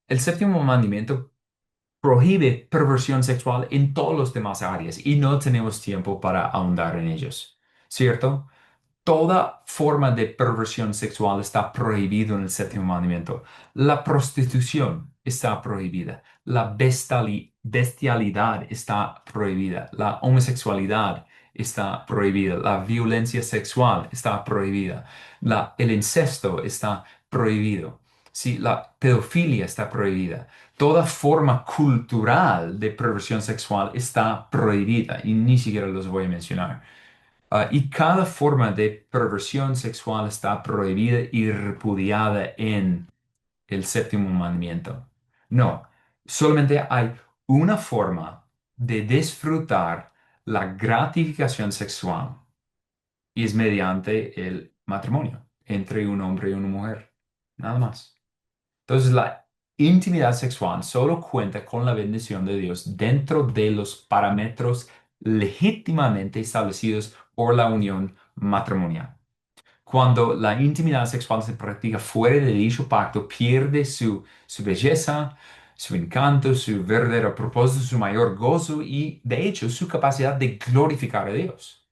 el séptimo mandamiento prohíbe perversión sexual en todas las demás áreas y no tenemos tiempo para ahondar en ellos, ¿cierto? Toda forma de perversión sexual está prohibido en el séptimo mandamiento. La prostitución está prohibida. La bestialidad está prohibida. La homosexualidad está prohibida. La violencia sexual está prohibida. El incesto está prohibido. Sí, la pedofilia está prohibida. Toda forma cultural de perversión sexual está prohibida y ni siquiera los voy a mencionar. Y cada forma de perversión sexual está prohibida y repudiada en el séptimo mandamiento. No, solamente hay una forma de disfrutar la gratificación sexual y es mediante el matrimonio entre un hombre y una mujer. Nada más. Entonces, la intimidad sexual solo cuenta con la bendición de Dios dentro de los parámetros legítimamente establecidos por la unión matrimonial. Cuando la intimidad sexual se practica fuera de dicho pacto, pierde su belleza, su encanto, su verdadero propósito, su mayor gozo y, de hecho, su capacidad de glorificar a Dios.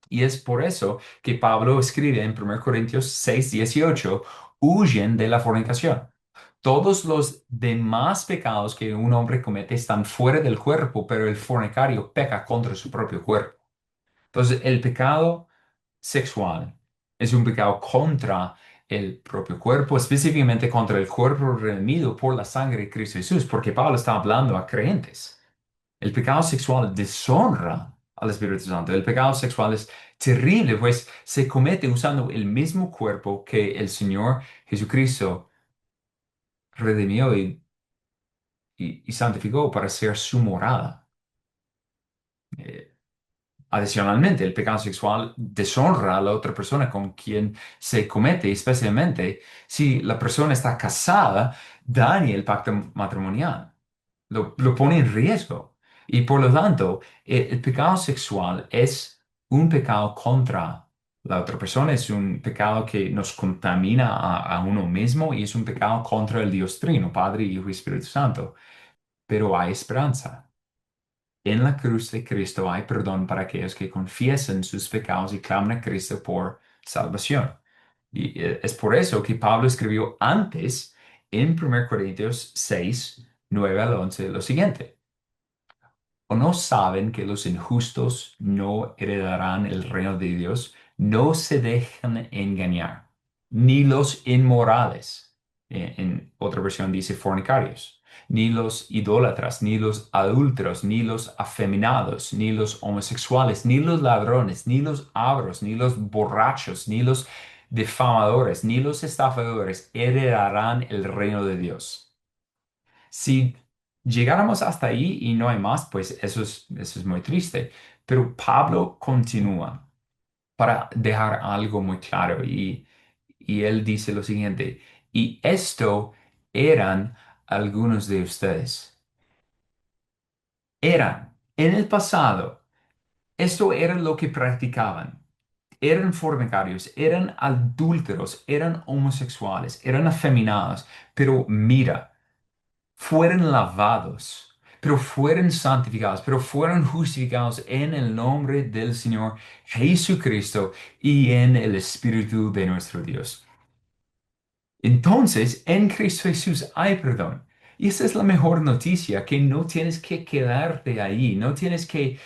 Y es por eso que Pablo escribe en 1 Corintios 6:18: huyen de la fornicación. Todos los demás pecados que un hombre comete están fuera del cuerpo, pero el fornicario peca contra su propio cuerpo. Entonces, el pecado sexual es un pecado contra el propio cuerpo, específicamente contra el cuerpo redimido por la sangre de Cristo Jesús, porque Pablo está hablando a creyentes. El pecado sexual deshonra al Espíritu Santo. El pecado sexual es terrible, pues se comete usando el mismo cuerpo que el Señor Jesucristo redimió y santificó para ser su morada. Eh, Adicionalmente, el pecado sexual deshonra a la otra persona con quien se comete, especialmente si la persona está casada, daña el pacto matrimonial, lo pone en riesgo. Y por lo tanto, el pecado sexual es un pecado contra la otra persona, es un pecado que nos contamina a uno mismo y es un pecado contra el Dios Trino, Padre, Hijo y Espíritu Santo. Pero hay esperanza. En la cruz de Cristo hay perdón para aquellos que confiesan sus pecados y claman a Cristo por salvación. Y es por eso que Pablo escribió antes en 1 Corintios 6:9 al 11 lo siguiente: ¿o no saben que los injustos no heredarán el reino de Dios? No se dejan engañar, ni los inmorales, en otra versión dice fornicarios, ni los idólatras, ni los adúlteros, ni los afeminados, ni los homosexuales, ni los ladrones, ni los avaros, ni los borrachos, ni los difamadores, ni los estafadores heredarán el reino de Dios. Si llegáramos hasta ahí y no hay más, pues eso es muy triste. Pero Pablo continúa para dejar algo muy claro y él dice lo siguiente: y esto eran algunos de ustedes. Eran, en el pasado, esto era lo que practicaban. Eran fornicarios, eran adúlteros, eran homosexuales, eran afeminados. Pero mira, fueron lavados, pero fueron santificados, pero fueron justificados en el nombre del Señor Jesucristo y en el Espíritu de nuestro Dios. Entonces, en Cristo Jesús hay perdón. Y esa es la mejor noticia, que no tienes que quedarte ahí, no tienes que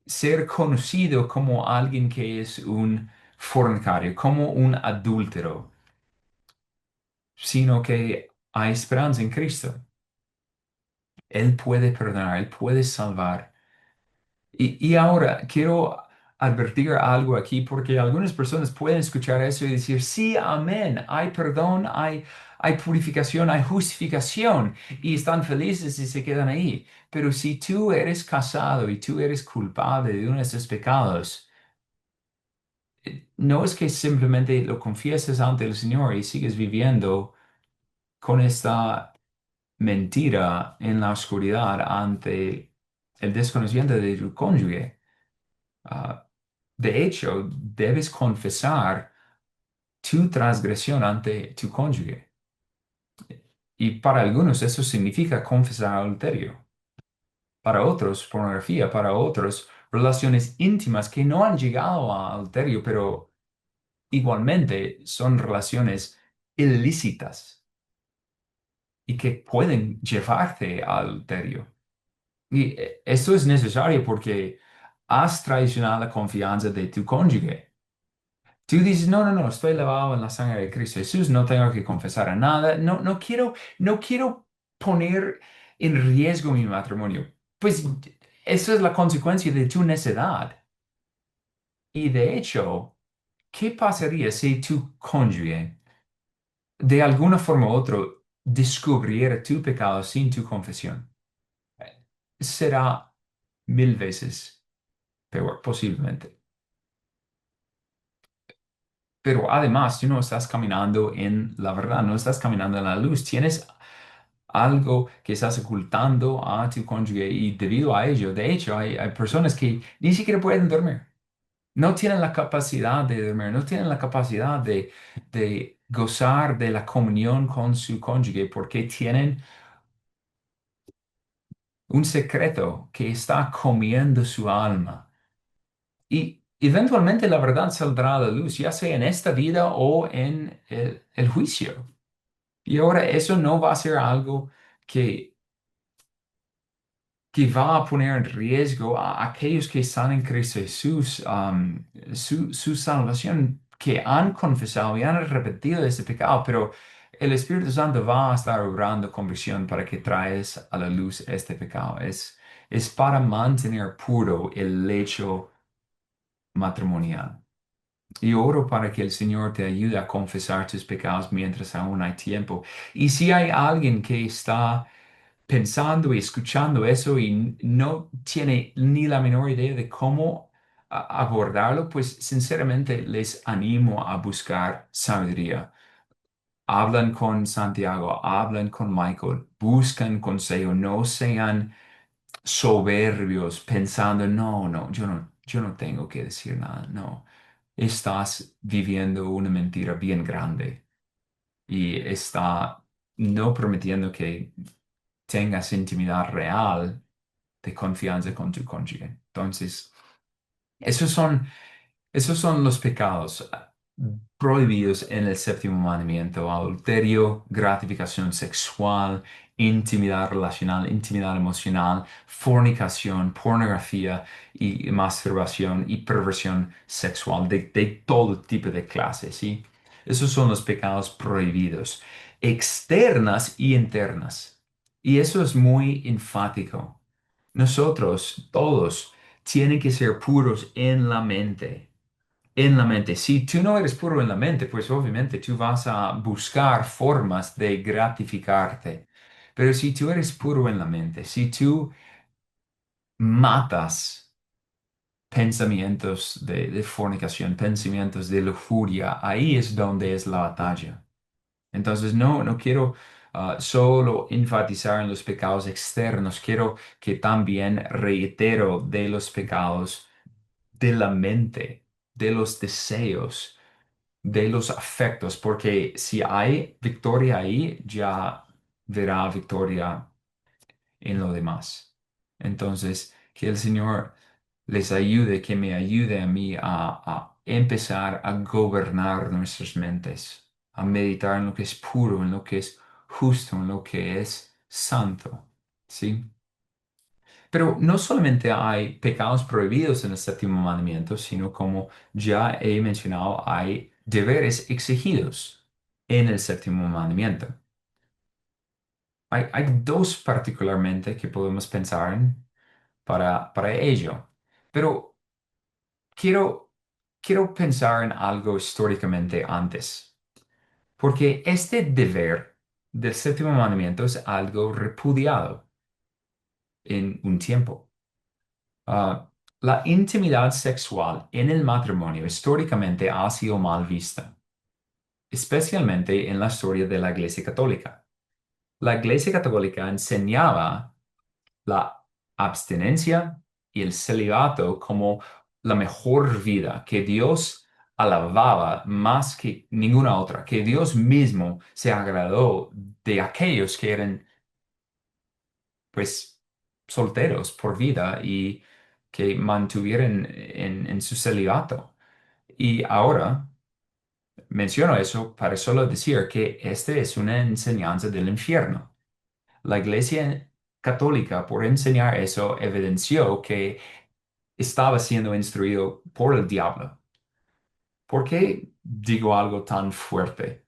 ser conocido como alguien que es un fornicario, como un adúltero, sino que hay esperanza en Cristo. Él puede perdonar, Él puede salvar. Y ahora quiero advertir algo aquí porque algunas personas pueden escuchar eso y decir, sí, amén, hay perdón, hay purificación, hay justificación y están felices y se quedan ahí. Pero si tú eres casado y tú eres culpable de uno de esos pecados, no es que simplemente lo confieses ante el Señor y sigues viviendo con esta mentira en la oscuridad ante el desconocimiento de tu cónyuge. Ah, de hecho, debes confesar tu transgresión ante tu cónyuge. Y para algunos eso significa confesar adulterio. Para otros, pornografía. Para otros, relaciones íntimas que no han llegado a adulterio, pero igualmente son relaciones ilícitas y que pueden llevarte a adulterio. Y esto es necesario porque has traicionado la confianza de tu cónyuge. Tú dices, no, no, no, estoy lavado en la sangre de Cristo Jesús, no tengo que confesar a nada, no, no quiero poner en riesgo mi matrimonio. Pues eso es la consecuencia de tu necedad. Y de hecho, ¿qué pasaría si tu cónyuge de alguna forma u otra descubriera tu pecado sin tu confesión? Será mil veces peor, posiblemente. Pero además, tú no estás caminando en la verdad, no estás caminando en la luz. Tienes algo que estás ocultando a tu cónyuge y debido a ello, de hecho, hay personas que ni siquiera pueden dormir. No tienen la capacidad de dormir, no tienen la capacidad de gozar de la comunión con su cónyuge porque tienen un secreto que está comiendo su alma. Y eventualmente la verdad saldrá a la luz, ya sea en esta vida o en el juicio. Y ahora eso no va a ser algo que, que va a poner en riesgo a aquellos que están en Cristo Jesús, su salvación, que han confesado y han arrepentido de ese pecado, pero el Espíritu Santo va a estar obrando convicción para que traes a la luz este pecado. Es para mantener puro el lecho matrimonial. Y oro para que el Señor te ayude a confesar tus pecados mientras aún hay tiempo. Y si hay alguien que está pensando y escuchando eso y no tiene ni la menor idea de cómo abordarlo, pues sinceramente les animo a buscar sabiduría. Hablan con Santiago, hablan con Michael, buscan consejo, no sean soberbios pensando, no, no, yo no tengo que decir nada, no. Estás viviendo una mentira bien grande y está no permitiendo que tengas intimidad real de confianza con tu cónyuge. Entonces, esos son esos son los pecados prohibidos en el séptimo mandamiento: adulterio, gratificación sexual, intimidad relacional, intimidad emocional, fornicación, pornografía y masturbación y perversión sexual de todo tipo de clases, ¿sí? Esos son los pecados prohibidos, externas y internas. Y eso es muy enfático. Nosotros, todos, tienen que ser puros en la mente. En la mente. Si tú no eres puro en la mente, pues obviamente tú vas a buscar formas de gratificarte. Pero si tú eres puro en la mente, si tú matas pensamientos de fornicación, pensamientos de lujuria, ahí es donde es la batalla. Entonces, no quiero solo enfatizar en los pecados externos, quiero que también reitero de los pecados de la mente, de los deseos, de los afectos, porque si hay victoria ahí, ya verá victoria en lo demás. Entonces, que el Señor les ayude, que me ayude a mí a empezar a gobernar nuestras mentes, a meditar en lo que es puro, en lo que es justo, en lo que es santo, ¿sí? Pero no solamente hay pecados prohibidos en el séptimo mandamiento, sino como ya he mencionado, hay deberes exigidos en el séptimo mandamiento. Hay dos particularmente que podemos pensar en para ello, pero quiero, quiero pensar en algo históricamente antes, porque este deber del séptimo mandamiento es algo repudiado en un tiempo. Ah, la intimidad sexual en el matrimonio históricamente ha sido mal vista, especialmente en la historia de la Iglesia Católica. La Iglesia Católica enseñaba la abstinencia y el celibato como la mejor vida, que Dios alababa más que ninguna otra, que Dios mismo se agradó de aquellos que eran pues solteros por vida y que mantuvieran en su celibato. Y ahora menciono eso para solo decir que esta es una enseñanza del infierno. La Iglesia Católica, por enseñar eso, evidenció que estaba siendo instruido por el diablo. ¿Por qué digo algo tan fuerte?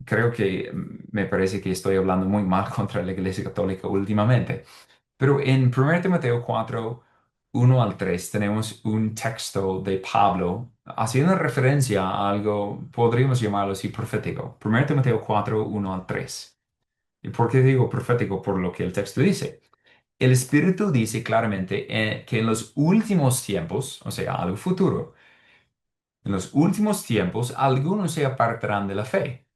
Creo que me parece que estoy hablando muy mal contra la Iglesia Católica últimamente. Pero en 1 Timoteo 4, 1 al 3 tenemos un texto de Pablo haciendo referencia a algo, podríamos llamarlo así, profético. 1 Timoteo 4, 1 al 3. ¿Y por qué digo profético? Por lo que el texto dice. El Espíritu dice claramente que en los últimos tiempos, o sea, algo futuro, en los últimos tiempos algunos se apartarán de la fe,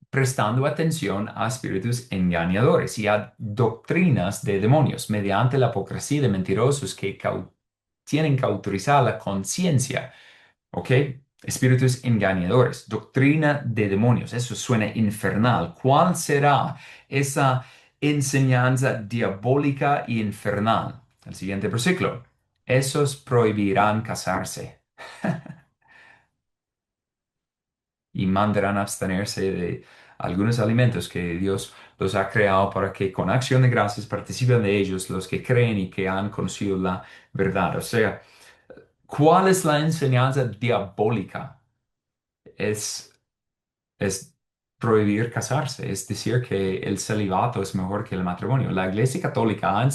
prestando atención a espíritus engañadores y a doctrinas de demonios, mediante la hipocresía de mentirosos que tienen cauterizar la conciencia, ¿ok? Espíritus engañadores, doctrina de demonios, eso suena infernal. ¿Cuál será esa enseñanza diabólica y infernal? El siguiente versículo. Esos prohibirán casarse y mandarán abstenerse de algunos alimentos que Dios los ha creado para que con acción de gracias participen de ellos los que creen y que han conocido la verdad. O sea, ¿cuál es la enseñanza diabólica? Es es prohibir casarse, es decir, que el celibato es mejor que el matrimonio. La Iglesia Católica ha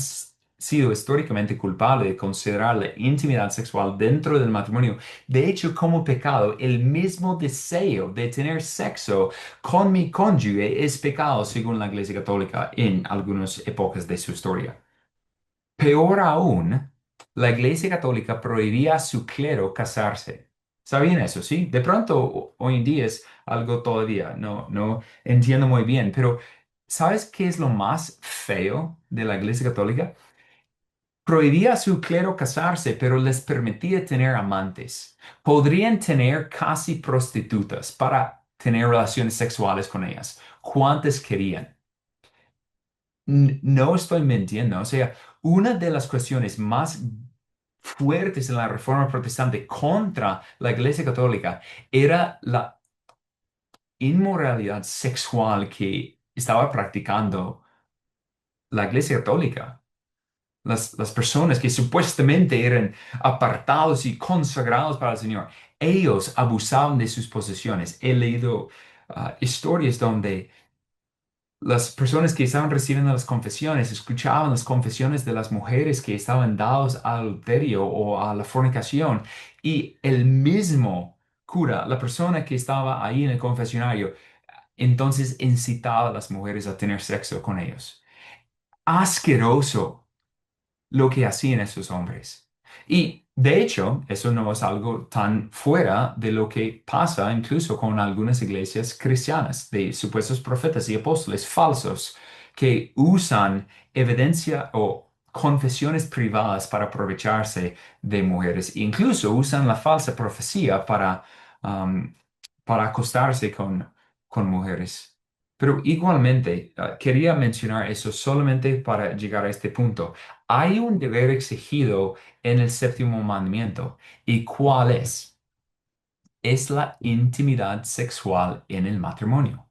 sido históricamente culpable de considerar la intimidad sexual dentro del matrimonio, de hecho, como pecado. El mismo deseo de tener sexo con mi cónyuge es pecado, según la Iglesia Católica, en algunas épocas de su historia. Peor aún, la Iglesia Católica prohibía a su clero casarse. ¿Sabían eso? Sí. De pronto, hoy en día es algo todavía, no entiendo muy bien, pero ¿sabes qué es lo más feo de la Iglesia Católica? Prohibía a su clero casarse, pero les permitía tener amantes. Podrían tener casi prostitutas para tener relaciones sexuales con ellas. ¿Cuántas querían? No estoy mintiendo, o sea, una de las cuestiones más fuertes en la Reforma Protestante contra la Iglesia Católica era la inmoralidad sexual que estaba practicando la Iglesia Católica. Las personas que supuestamente eran apartados y consagrados para el Señor, ellos abusaban de sus posesiones. He leído historias donde las personas que estaban recibiendo las confesiones escuchaban las confesiones de las mujeres que estaban dados al adulterio o a la fornicación y el mismo cura, la persona que estaba ahí en el confesionario, entonces incitaba a las mujeres a tener sexo con ellos. Asqueroso lo que hacían esos hombres. Y de hecho, eso no es algo tan fuera de lo que pasa incluso con algunas iglesias cristianas, de supuestos profetas y apóstoles falsos que usan evidencia o confesiones privadas para aprovecharse de mujeres. Incluso usan la falsa profecía um, para acostarse con mujeres. Pero igualmente, quería mencionar eso solamente para llegar a este punto. Hay un deber exigido en el séptimo mandamiento. ¿Y cuál es? Es la intimidad sexual en el matrimonio.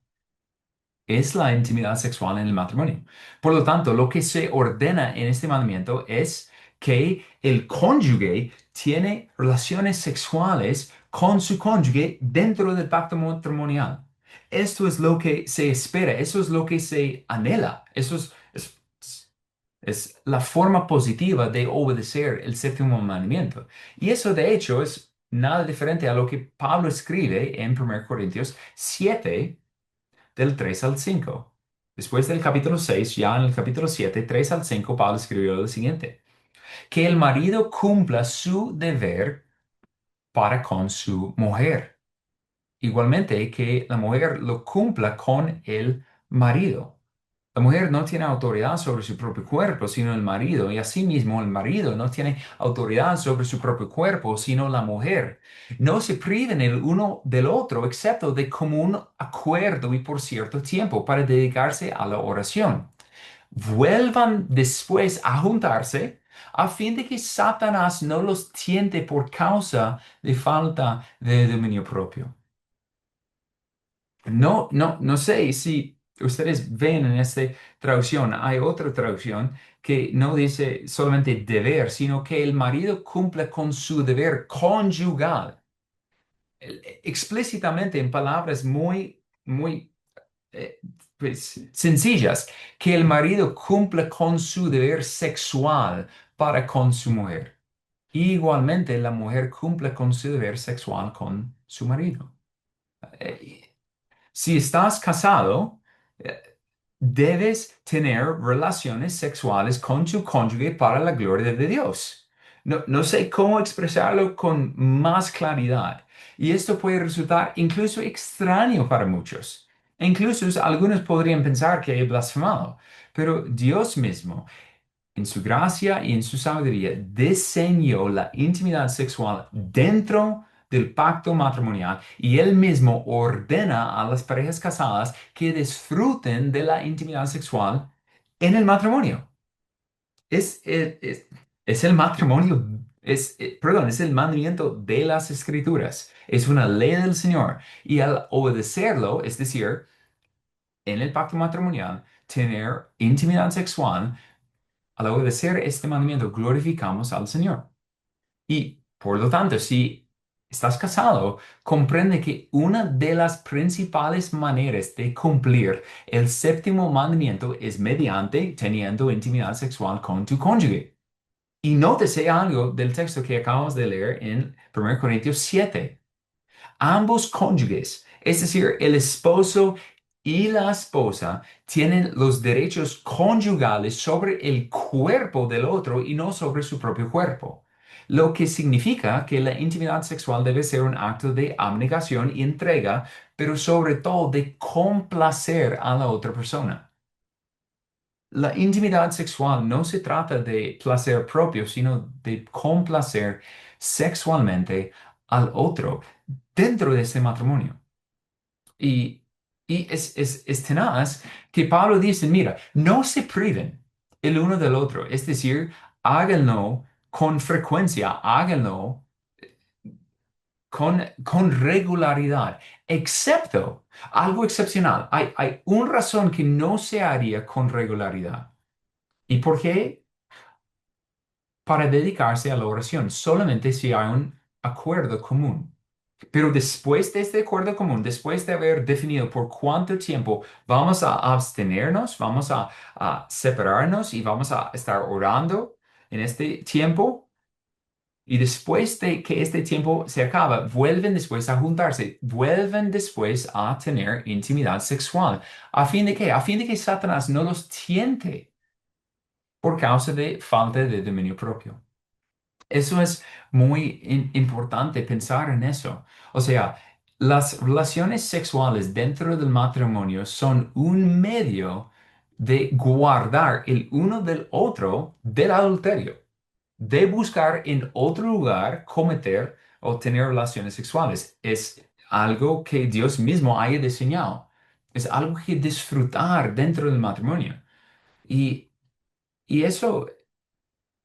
Es la intimidad sexual en el matrimonio. Por lo tanto, lo que se ordena en este mandamiento es que el cónyuge tiene relaciones sexuales con su cónyuge dentro del pacto matrimonial. Esto es lo que se espera, eso es lo que se anhela, es la forma positiva de obedecer el séptimo mandamiento. Y eso de hecho es nada diferente a lo que Pablo escribe en 1 Corintios 7 del 3 al 5. Después del capítulo 6, ya en el capítulo 7, 3 al 5, Pablo escribió lo siguiente: que el marido cumpla su deber para con su mujer. Igualmente, que la mujer lo cumpla con el marido. La mujer no tiene autoridad sobre su propio cuerpo, sino el marido, y asimismo el marido no tiene autoridad sobre su propio cuerpo, sino la mujer. No se priven el uno del otro, excepto de común acuerdo y por cierto tiempo, para dedicarse a la oración. Vuelvan después a juntarse, a fin de que Satanás no los tiente por causa de falta de dominio propio. No sé si ustedes ven en esta traducción, hay otra traducción que no dice solamente deber, sino que el marido cumpla con su deber conyugal. Explícitamente en palabras muy eh, pues, sencillas, que el marido cumpla con su deber sexual para con su mujer. Igualmente, la mujer cumple con su deber sexual con su marido. Eh, Si estás casado, eh, debes tener relaciones sexuales con tu cónyuge para la gloria de Dios. No sé cómo expresarlo con más claridad. Y esto puede resultar incluso extraño para muchos. E incluso algunos podrían pensar que he blasfemado. Pero Dios mismo en su gracia y en su sabiduría, diseñó la intimidad sexual dentro del pacto matrimonial y él mismo ordena a las parejas casadas que disfruten de la intimidad sexual en el matrimonio. Es el matrimonio, perdón, es el mandamiento de las escrituras. Es una ley del Señor. Y al obedecerlo, es decir, en el pacto matrimonial, tener intimidad sexual, al obedecer este mandamiento, glorificamos al Señor. Y por lo tanto, si estás casado, comprende que una de las principales maneras de cumplir el séptimo mandamiento es mediante teniendo intimidad sexual con tu cónyuge. Y nótese algo del texto que acabamos de leer en 1 Corintios 7. Ambos cónyuges, es decir, el esposo y la esposa, tienen los derechos conyugales sobre el cuerpo del otro y no sobre su propio cuerpo. Lo que significa que la intimidad sexual debe ser un acto de abnegación y entrega, pero sobre todo de complacer a la otra persona. La intimidad sexual no se trata de placer propio, sino de complacer sexualmente al otro dentro de ese matrimonio. Y, y es tenaz que Pablo dice, mira, no se priven el uno del otro, es decir, háganlo con frecuencia, háganlo con regularidad, excepto algo excepcional. Hay una razón que no se haría con regularidad. ¿Y por qué? Para dedicarse a la oración, solamente si hay un acuerdo común. Pero después de este acuerdo común, después de haber definido por cuánto tiempo vamos a abstenernos, vamos a separarnos y vamos a estar orando en este tiempo, y después de que este tiempo se acaba, vuelven después a juntarse, vuelven después a tener intimidad sexual. ¿A fin de qué? A fin de que Satanás no los tiente por causa de falta de dominio propio. Eso es muy importante pensar en eso. O sea, las relaciones sexuales dentro del matrimonio son un medio de guardar el uno del otro del adulterio, de buscar en otro lugar cometer o tener relaciones sexuales. Es algo que Dios mismo haya diseñado. es algo que disfrutar dentro del matrimonio. Y, y eso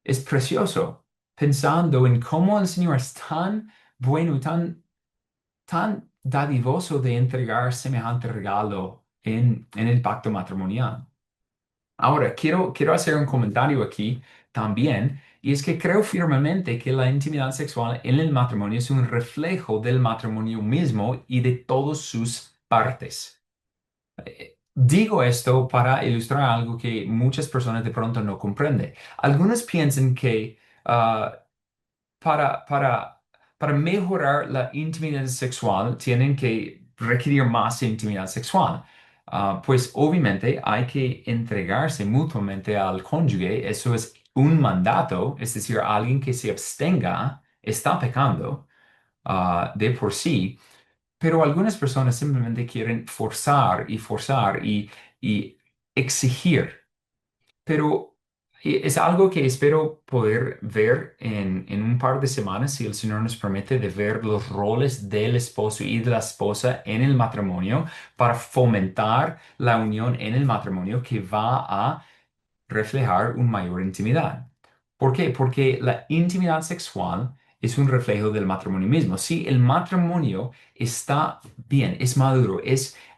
es precioso, pensando en cómo el Señor es tan bueno y tan dadivoso de entregar semejante regalo en el pacto matrimonial. Ahora, quiero hacer un comentario aquí también, y es que creo firmemente que la intimidad sexual en el matrimonio es un reflejo del matrimonio mismo y de todas sus partes. Digo esto para ilustrar algo que muchas personas de pronto no comprenden. Algunos piensan que ah, para, para, para mejorar la intimidad sexual tienen que requerir más intimidad sexual. Pues obviamente hay que entregarse mutuamente al cónyuge. Eso es un mandato, es decir, alguien que se abstenga está pecando de por sí, pero algunas personas simplemente quieren forzar y exigir. Pero es algo que espero poder ver en un par de semanas, si el Señor nos permite, de ver los roles del esposo y de la esposa en el matrimonio para fomentar la unión en el matrimonio que va a reflejar una mayor intimidad. ¿Por qué? Porque la intimidad sexual es un reflejo del matrimonio mismo. Si el matrimonio está bien, es maduro,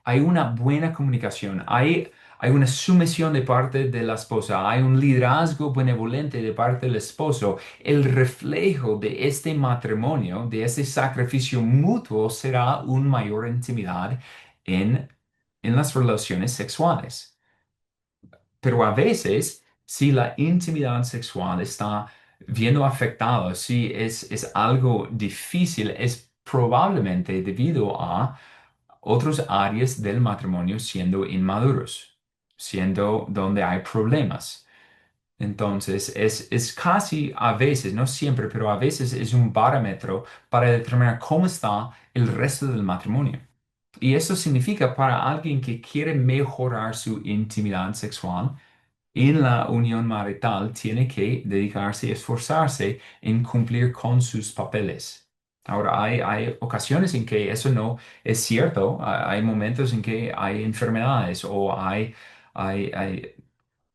hay una buena comunicación, hay una sumisión de parte de la esposa, hay un liderazgo benevolente de parte del esposo, el reflejo de este matrimonio, de este sacrificio mutuo, será una mayor intimidad en, en las relaciones sexuales. Pero a veces, si la intimidad sexual está viendo afectada, si es algo difícil, es probablemente debido a otras áreas del matrimonio siendo inmaduros, siendo donde hay problemas. Entonces, es casi a veces, no siempre, pero a veces es un parámetro para determinar cómo está el resto del matrimonio. Y eso significa para alguien que quiere mejorar su intimidad sexual, en la unión marital tiene que dedicarse y esforzarse en cumplir con sus papeles. Ahora, hay ocasiones en que eso no es cierto. Hay momentos en que hay enfermedades o hay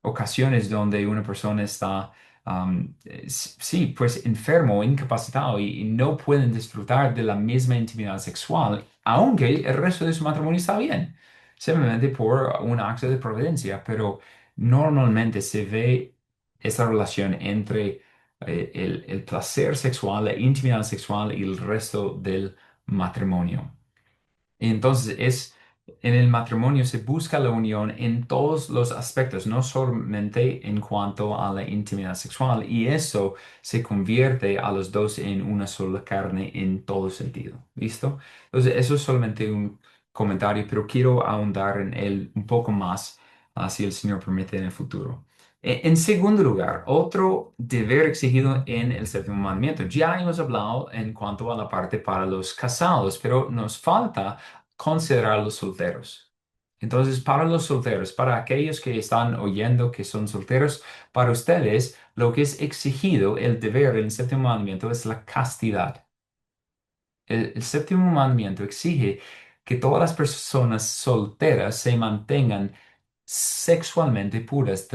ocasiones donde una persona está, sí, pues enfermo o incapacitado y no pueden disfrutar de la misma intimidad sexual, aunque el resto de su matrimonio está bien, simplemente por un acto de providencia, pero normalmente se ve esa relación entre el placer sexual, la intimidad sexual y el resto del matrimonio. Entonces, en el matrimonio se busca la unión en todos los aspectos, no solamente en cuanto a la intimidad sexual, y eso se convierte a los dos en una sola carne en todo sentido. ¿Listo? Entonces, eso es solamente un comentario, pero quiero ahondar en él un poco más, si el Señor permite en el futuro. En segundo lugar, otro deber exigido en el séptimo mandamiento. Ya hemos hablado en cuanto a la parte para los casados, pero nos falta considerar a los solteros. Entonces, para los solteros, para aquellos que están oyendo que son solteros, para ustedes lo que es exigido, el deber, el séptimo mandamiento es la castidad. El séptimo mandamiento exige que todas las personas solteras se mantengan sexualmente puras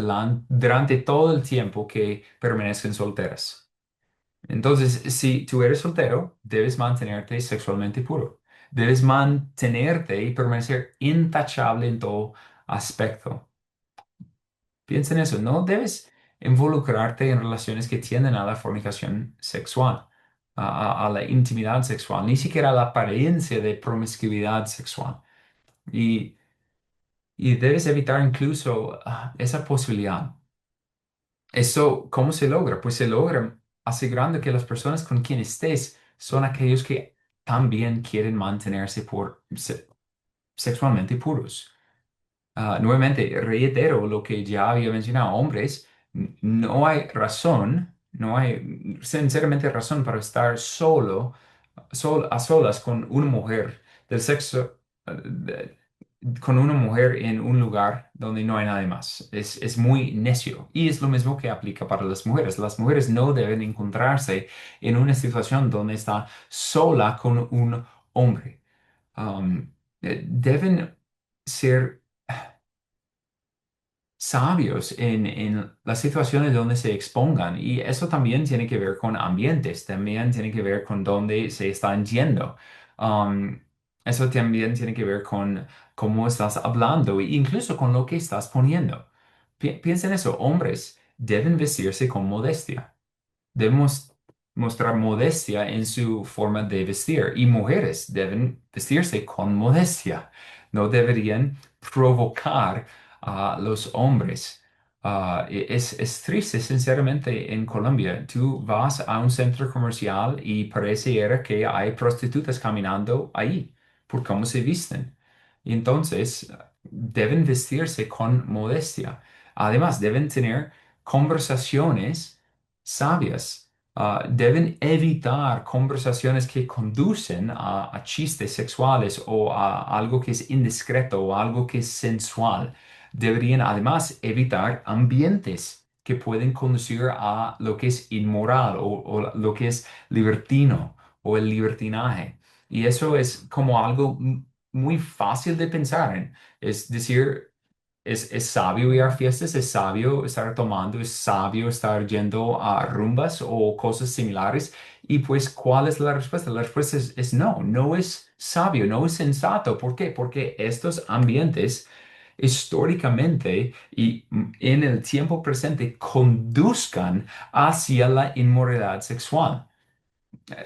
durante todo el tiempo que permanezcan solteras. Entonces, si tú eres soltero, debes mantenerte sexualmente puro. Debes mantenerte y permanecer intachable en todo aspecto. Piensa en eso. No debes involucrarte en relaciones que tienden a la fornicación sexual, a la intimidad sexual, ni siquiera a la apariencia de promiscuidad sexual. Y, y debes evitar incluso esa posibilidad. Eso, ¿cómo se logra? Pues se logra asegurando que las personas con quien estés son aquellos que también quieren mantenerse sexualmente puros. Nuevamente, reitero lo que ya había mencionado, hombres, no hay razón, no hay sinceramente razón para estar a solas con una mujer del sexo, con una mujer en un lugar donde no hay nadie más. Es muy necio. Y es lo mismo que aplica para las mujeres. Las mujeres no deben encontrarse en una situación donde está sola con un hombre. Deben ser sabios en las situaciones donde se expongan. Y eso también tiene que ver con ambientes, también tiene que ver con dónde se están yendo. Um, Eso también tiene que ver con cómo estás hablando e incluso con lo que estás poniendo. Piensa en eso, hombres deben vestirse con modestia. Debemos mostrar modestia en su forma de vestir y mujeres deben vestirse con modestia. No deberían provocar a los hombres. Es triste, sinceramente, en Colombia. Tú vas a un centro comercial y pareciera que hay prostitutas caminando ahí por cómo se visten. Y entonces deben vestirse con modestia. Además, deben tener conversaciones sabias. Deben evitar conversaciones que conducen a chistes sexuales o a algo que es indiscreto o algo que es sensual. Deberían además evitar ambientes que pueden conducir a lo que es inmoral o lo que es libertino o el libertinaje. Y eso es como algo muy fácil de pensar en. Es decir, es sabio ir a fiestas, es sabio estar tomando, es sabio estar yendo a rumbas o cosas similares. Y pues, ¿cuál es la respuesta? La respuesta es no, no es sabio, no es sensato. ¿Por qué? Porque estos ambientes históricamente y en el tiempo presente conduzcan hacia la inmoralidad sexual,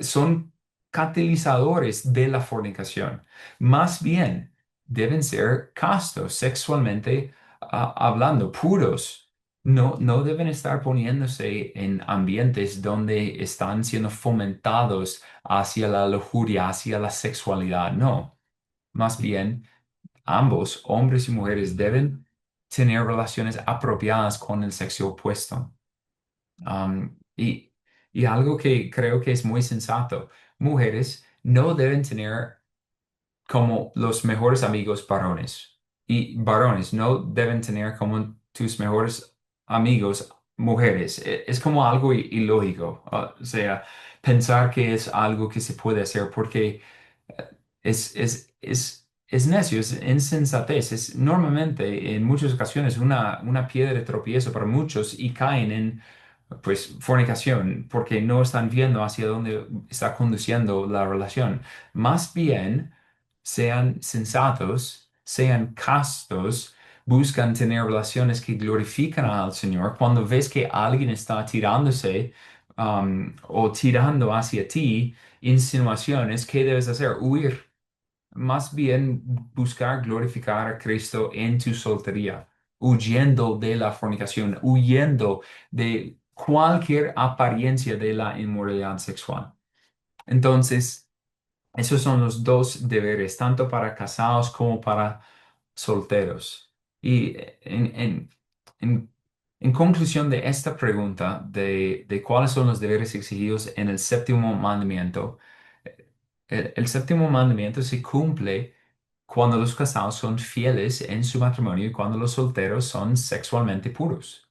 son catalizadores de la fornicación. Más bien, deben ser castos sexualmente hablando, puros. No, no deben estar poniéndose en ambientes donde están siendo fomentados hacia la lujuria, hacia la sexualidad. No, más bien, ambos, hombres y mujeres, deben tener relaciones apropiadas con el sexo opuesto. Y algo que creo que es muy sensato, mujeres no deben tener como los mejores amigos varones y varones no deben tener como tus mejores amigos mujeres. Es como algo ilógico, o sea, pensar que es algo que se puede hacer porque es necio, es insensatez, es normalmente en muchas ocasiones una piedra de tropiezo para muchos y caen en pues fornicación porque no están viendo hacia dónde está conduciendo la relación. Más bien sean sensatos, sean castos, buscan tener relaciones que glorifican al Señor. Cuando ves que alguien está tirándose o tirando hacia ti insinuaciones, ¿qué debes hacer? Huir. Más bien buscar glorificar a Cristo en tu soltería, huyendo de la fornicación, huyendo de cualquier apariencia de la inmoralidad sexual. Entonces, esos son los dos deberes, tanto para casados como para solteros. Y en- en conclusión de esta pregunta de cuáles son los deberes exigidos en el séptimo mandamiento, el séptimo mandamiento se cumple cuando los casados son fieles en su matrimonio y cuando los solteros son sexualmente puros.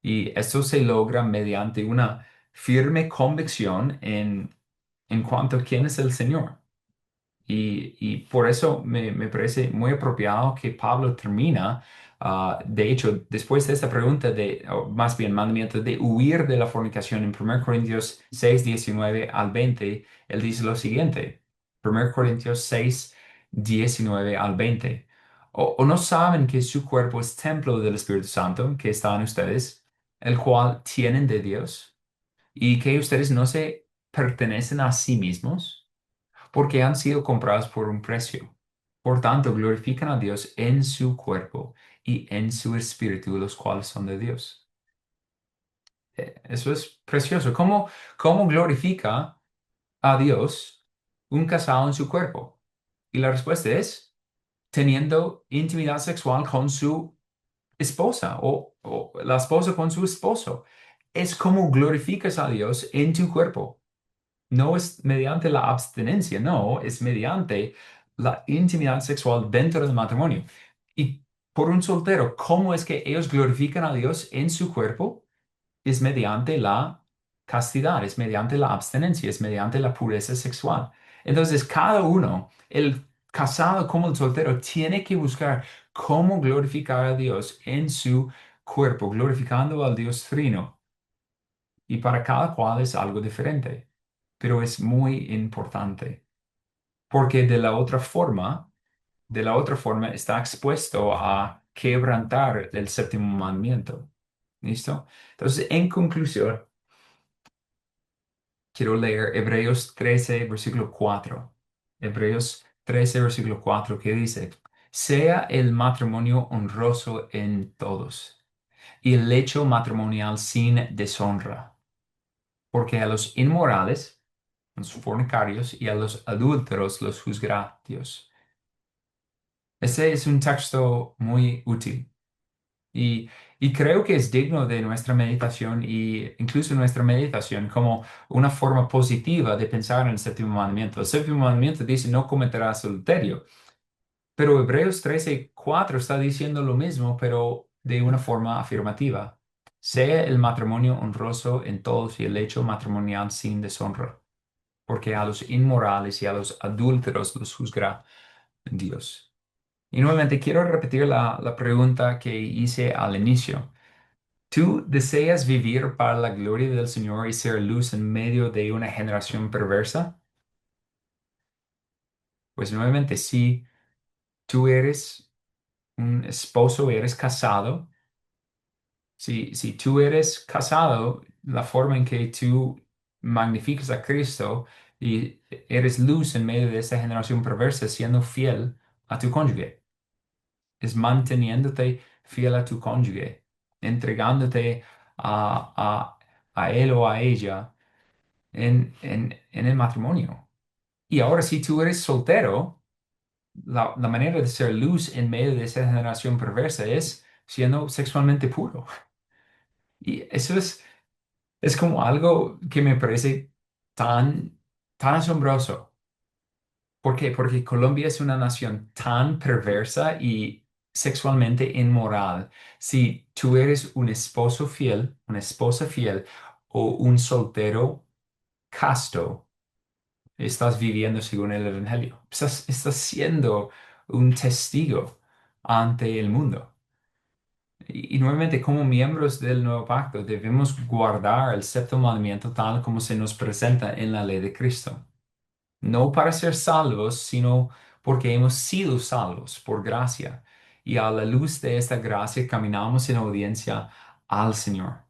Y esto se logra mediante una firme convicción en cuanto a quién es el Señor. Y por eso me parece muy apropiado que Pablo termina, de hecho, después de esta pregunta o más bien mandamiento de huir de la fornicación en 1 Corintios 6 19 al 20, él dice lo siguiente, 1 Corintios 6 19 al 20. ¿O no saben que su cuerpo es templo del Espíritu Santo que está en ustedes, el cual tienen de Dios, y que ustedes no se pertenecen a sí mismos? Porque han sido comprados por un precio? Por tanto, glorifican a Dios en su cuerpo y en su espíritu, los cuales son de Dios. Eso es precioso. ¿Cómo glorifica a Dios un casado en su cuerpo? Y la respuesta es teniendo intimidad sexual con su esposa o la esposa con su esposo. Es como glorificas a Dios en tu cuerpo. No es mediante la abstinencia, no, es mediante la intimidad sexual dentro del matrimonio. Y por un soltero, ¿cómo es que ellos glorifican a Dios en su cuerpo? Es mediante la castidad, es mediante la abstinencia, es mediante la pureza sexual. Entonces, cada uno, el casado como el soltero, tiene que buscar cómo glorificar a Dios en su cuerpo, glorificando al Dios Trino. Y para cada cual es algo diferente, pero es muy importante, porque de la otra forma está expuesto a quebrantar el séptimo mandamiento. ¿Listo? Entonces, en conclusión, quiero leer Hebreos 13, versículo 4. Hebreos 13, versículo 4, que dice, sea el matrimonio honroso en todos y el lecho matrimonial sin deshonra, porque a los inmorales, a los fornicarios y a los adúlteros los juzgará Dios. Ese es un texto muy útil. Y, y creo que es digno de nuestra meditación y incluso nuestra meditación como una forma positiva de pensar en el séptimo mandamiento. El séptimo mandamiento dice no cometerás adulterio, pero Hebreos 13:4 está diciendo lo mismo, pero de una forma afirmativa. Sea el matrimonio honroso en todos y el hecho matrimonial sin deshonra, porque a los inmorales y a los adúlteros los juzgará Dios. Y nuevamente quiero repetir la pregunta que hice al inicio. ¿Tú deseas vivir para la gloria del Señor y ser luz en medio de una generación perversa? Pues nuevamente, si tú eres un esposo, eres casado, si tú eres casado, la forma en que tú magnificas a Cristo y eres luz en medio de esta generación perversa, siendo fiel a tu cónyuge, es manteniéndote fiel a tu cónyuge, entregándote a, a él o a ella en el matrimonio. Y ahora, si tú eres soltero, la manera de ser luz en medio de esa generación perversa es siendo sexualmente puro. Y eso es como algo que me parece tan, tan asombroso. ¿Por qué? Porque Colombia es una nación tan perversa y sexualmente inmoral. Si tú eres un esposo fiel, una esposa fiel o un soltero casto, estás viviendo según el Evangelio. Estás siendo un testigo ante el mundo. Y nuevamente, como miembros del nuevo pacto, debemos guardar el séptimo mandamiento tal como se nos presenta en la ley de Cristo. No para ser salvos, sino porque hemos sido salvos por gracia. Y a la luz de esta gracia caminamos en obediencia al Señor.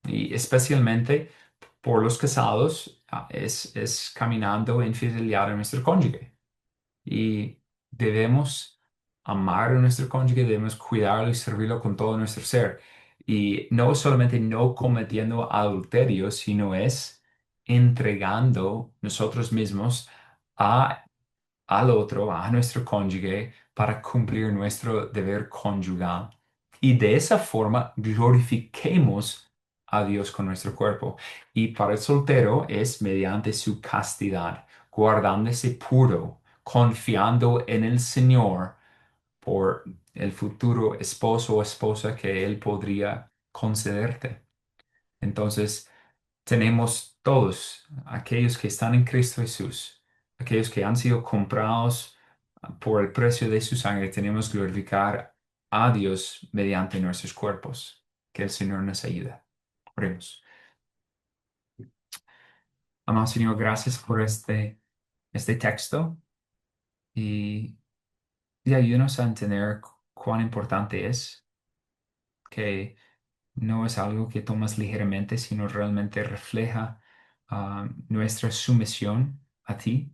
Y especialmente por los casados, es caminando en fidelidad a nuestro cónyuge. Y debemos amar a nuestro cónyuge, debemos cuidarlo y servirlo con todo nuestro ser. Y no solamente no cometiendo adulterio, sino es entregando nosotros mismos a al otro, a nuestro cónyuge, para cumplir nuestro deber conyugal. Y de esa forma glorifiquemos a Dios con nuestro cuerpo. Y para el soltero es mediante su castidad, guardándose puro, confiando en el Señor por el futuro esposo o esposa que Él podría concederte. Entonces, tenemos todos aquellos que están en Cristo Jesús, aquellos que han sido comprados por el precio de su sangre, tenemos que glorificar a Dios mediante nuestros cuerpos. Que el Señor nos ayude. Oremos. Amado Señor, gracias por este texto y, y ayúdanos a entender cuán importante es que no es algo que tomas ligeramente, sino realmente refleja nuestra sumisión a ti.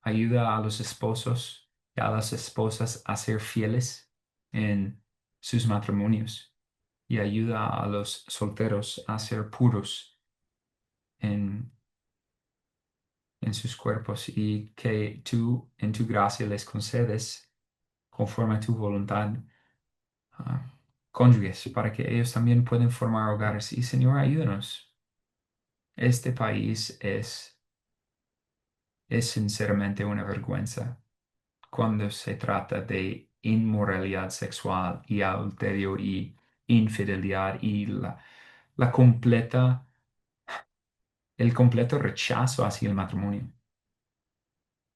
Ayuda a los esposos y a las esposas a ser fieles en sus matrimonios y ayuda a los solteros a ser puros en, en sus cuerpos y que tú en tu gracia les concedes conforme a tu voluntad ah, cónyuges para que ellos también puedan formar hogares. Y Señor, ayúdanos. Este país es sinceramente una vergüenza cuando se trata de inmoralidad sexual y adulterio y infidelidad y la completa, el completo rechazo hacia el matrimonio.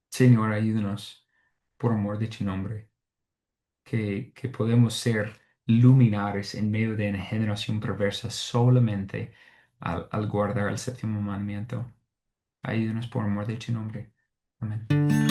Señor, ayúdanos. por amor de tu nombre, que podemos ser luminares en medio de una generación perversa solamente al guardar el séptimo mandamiento. Ayúdanos por amor de tu nombre. Amén.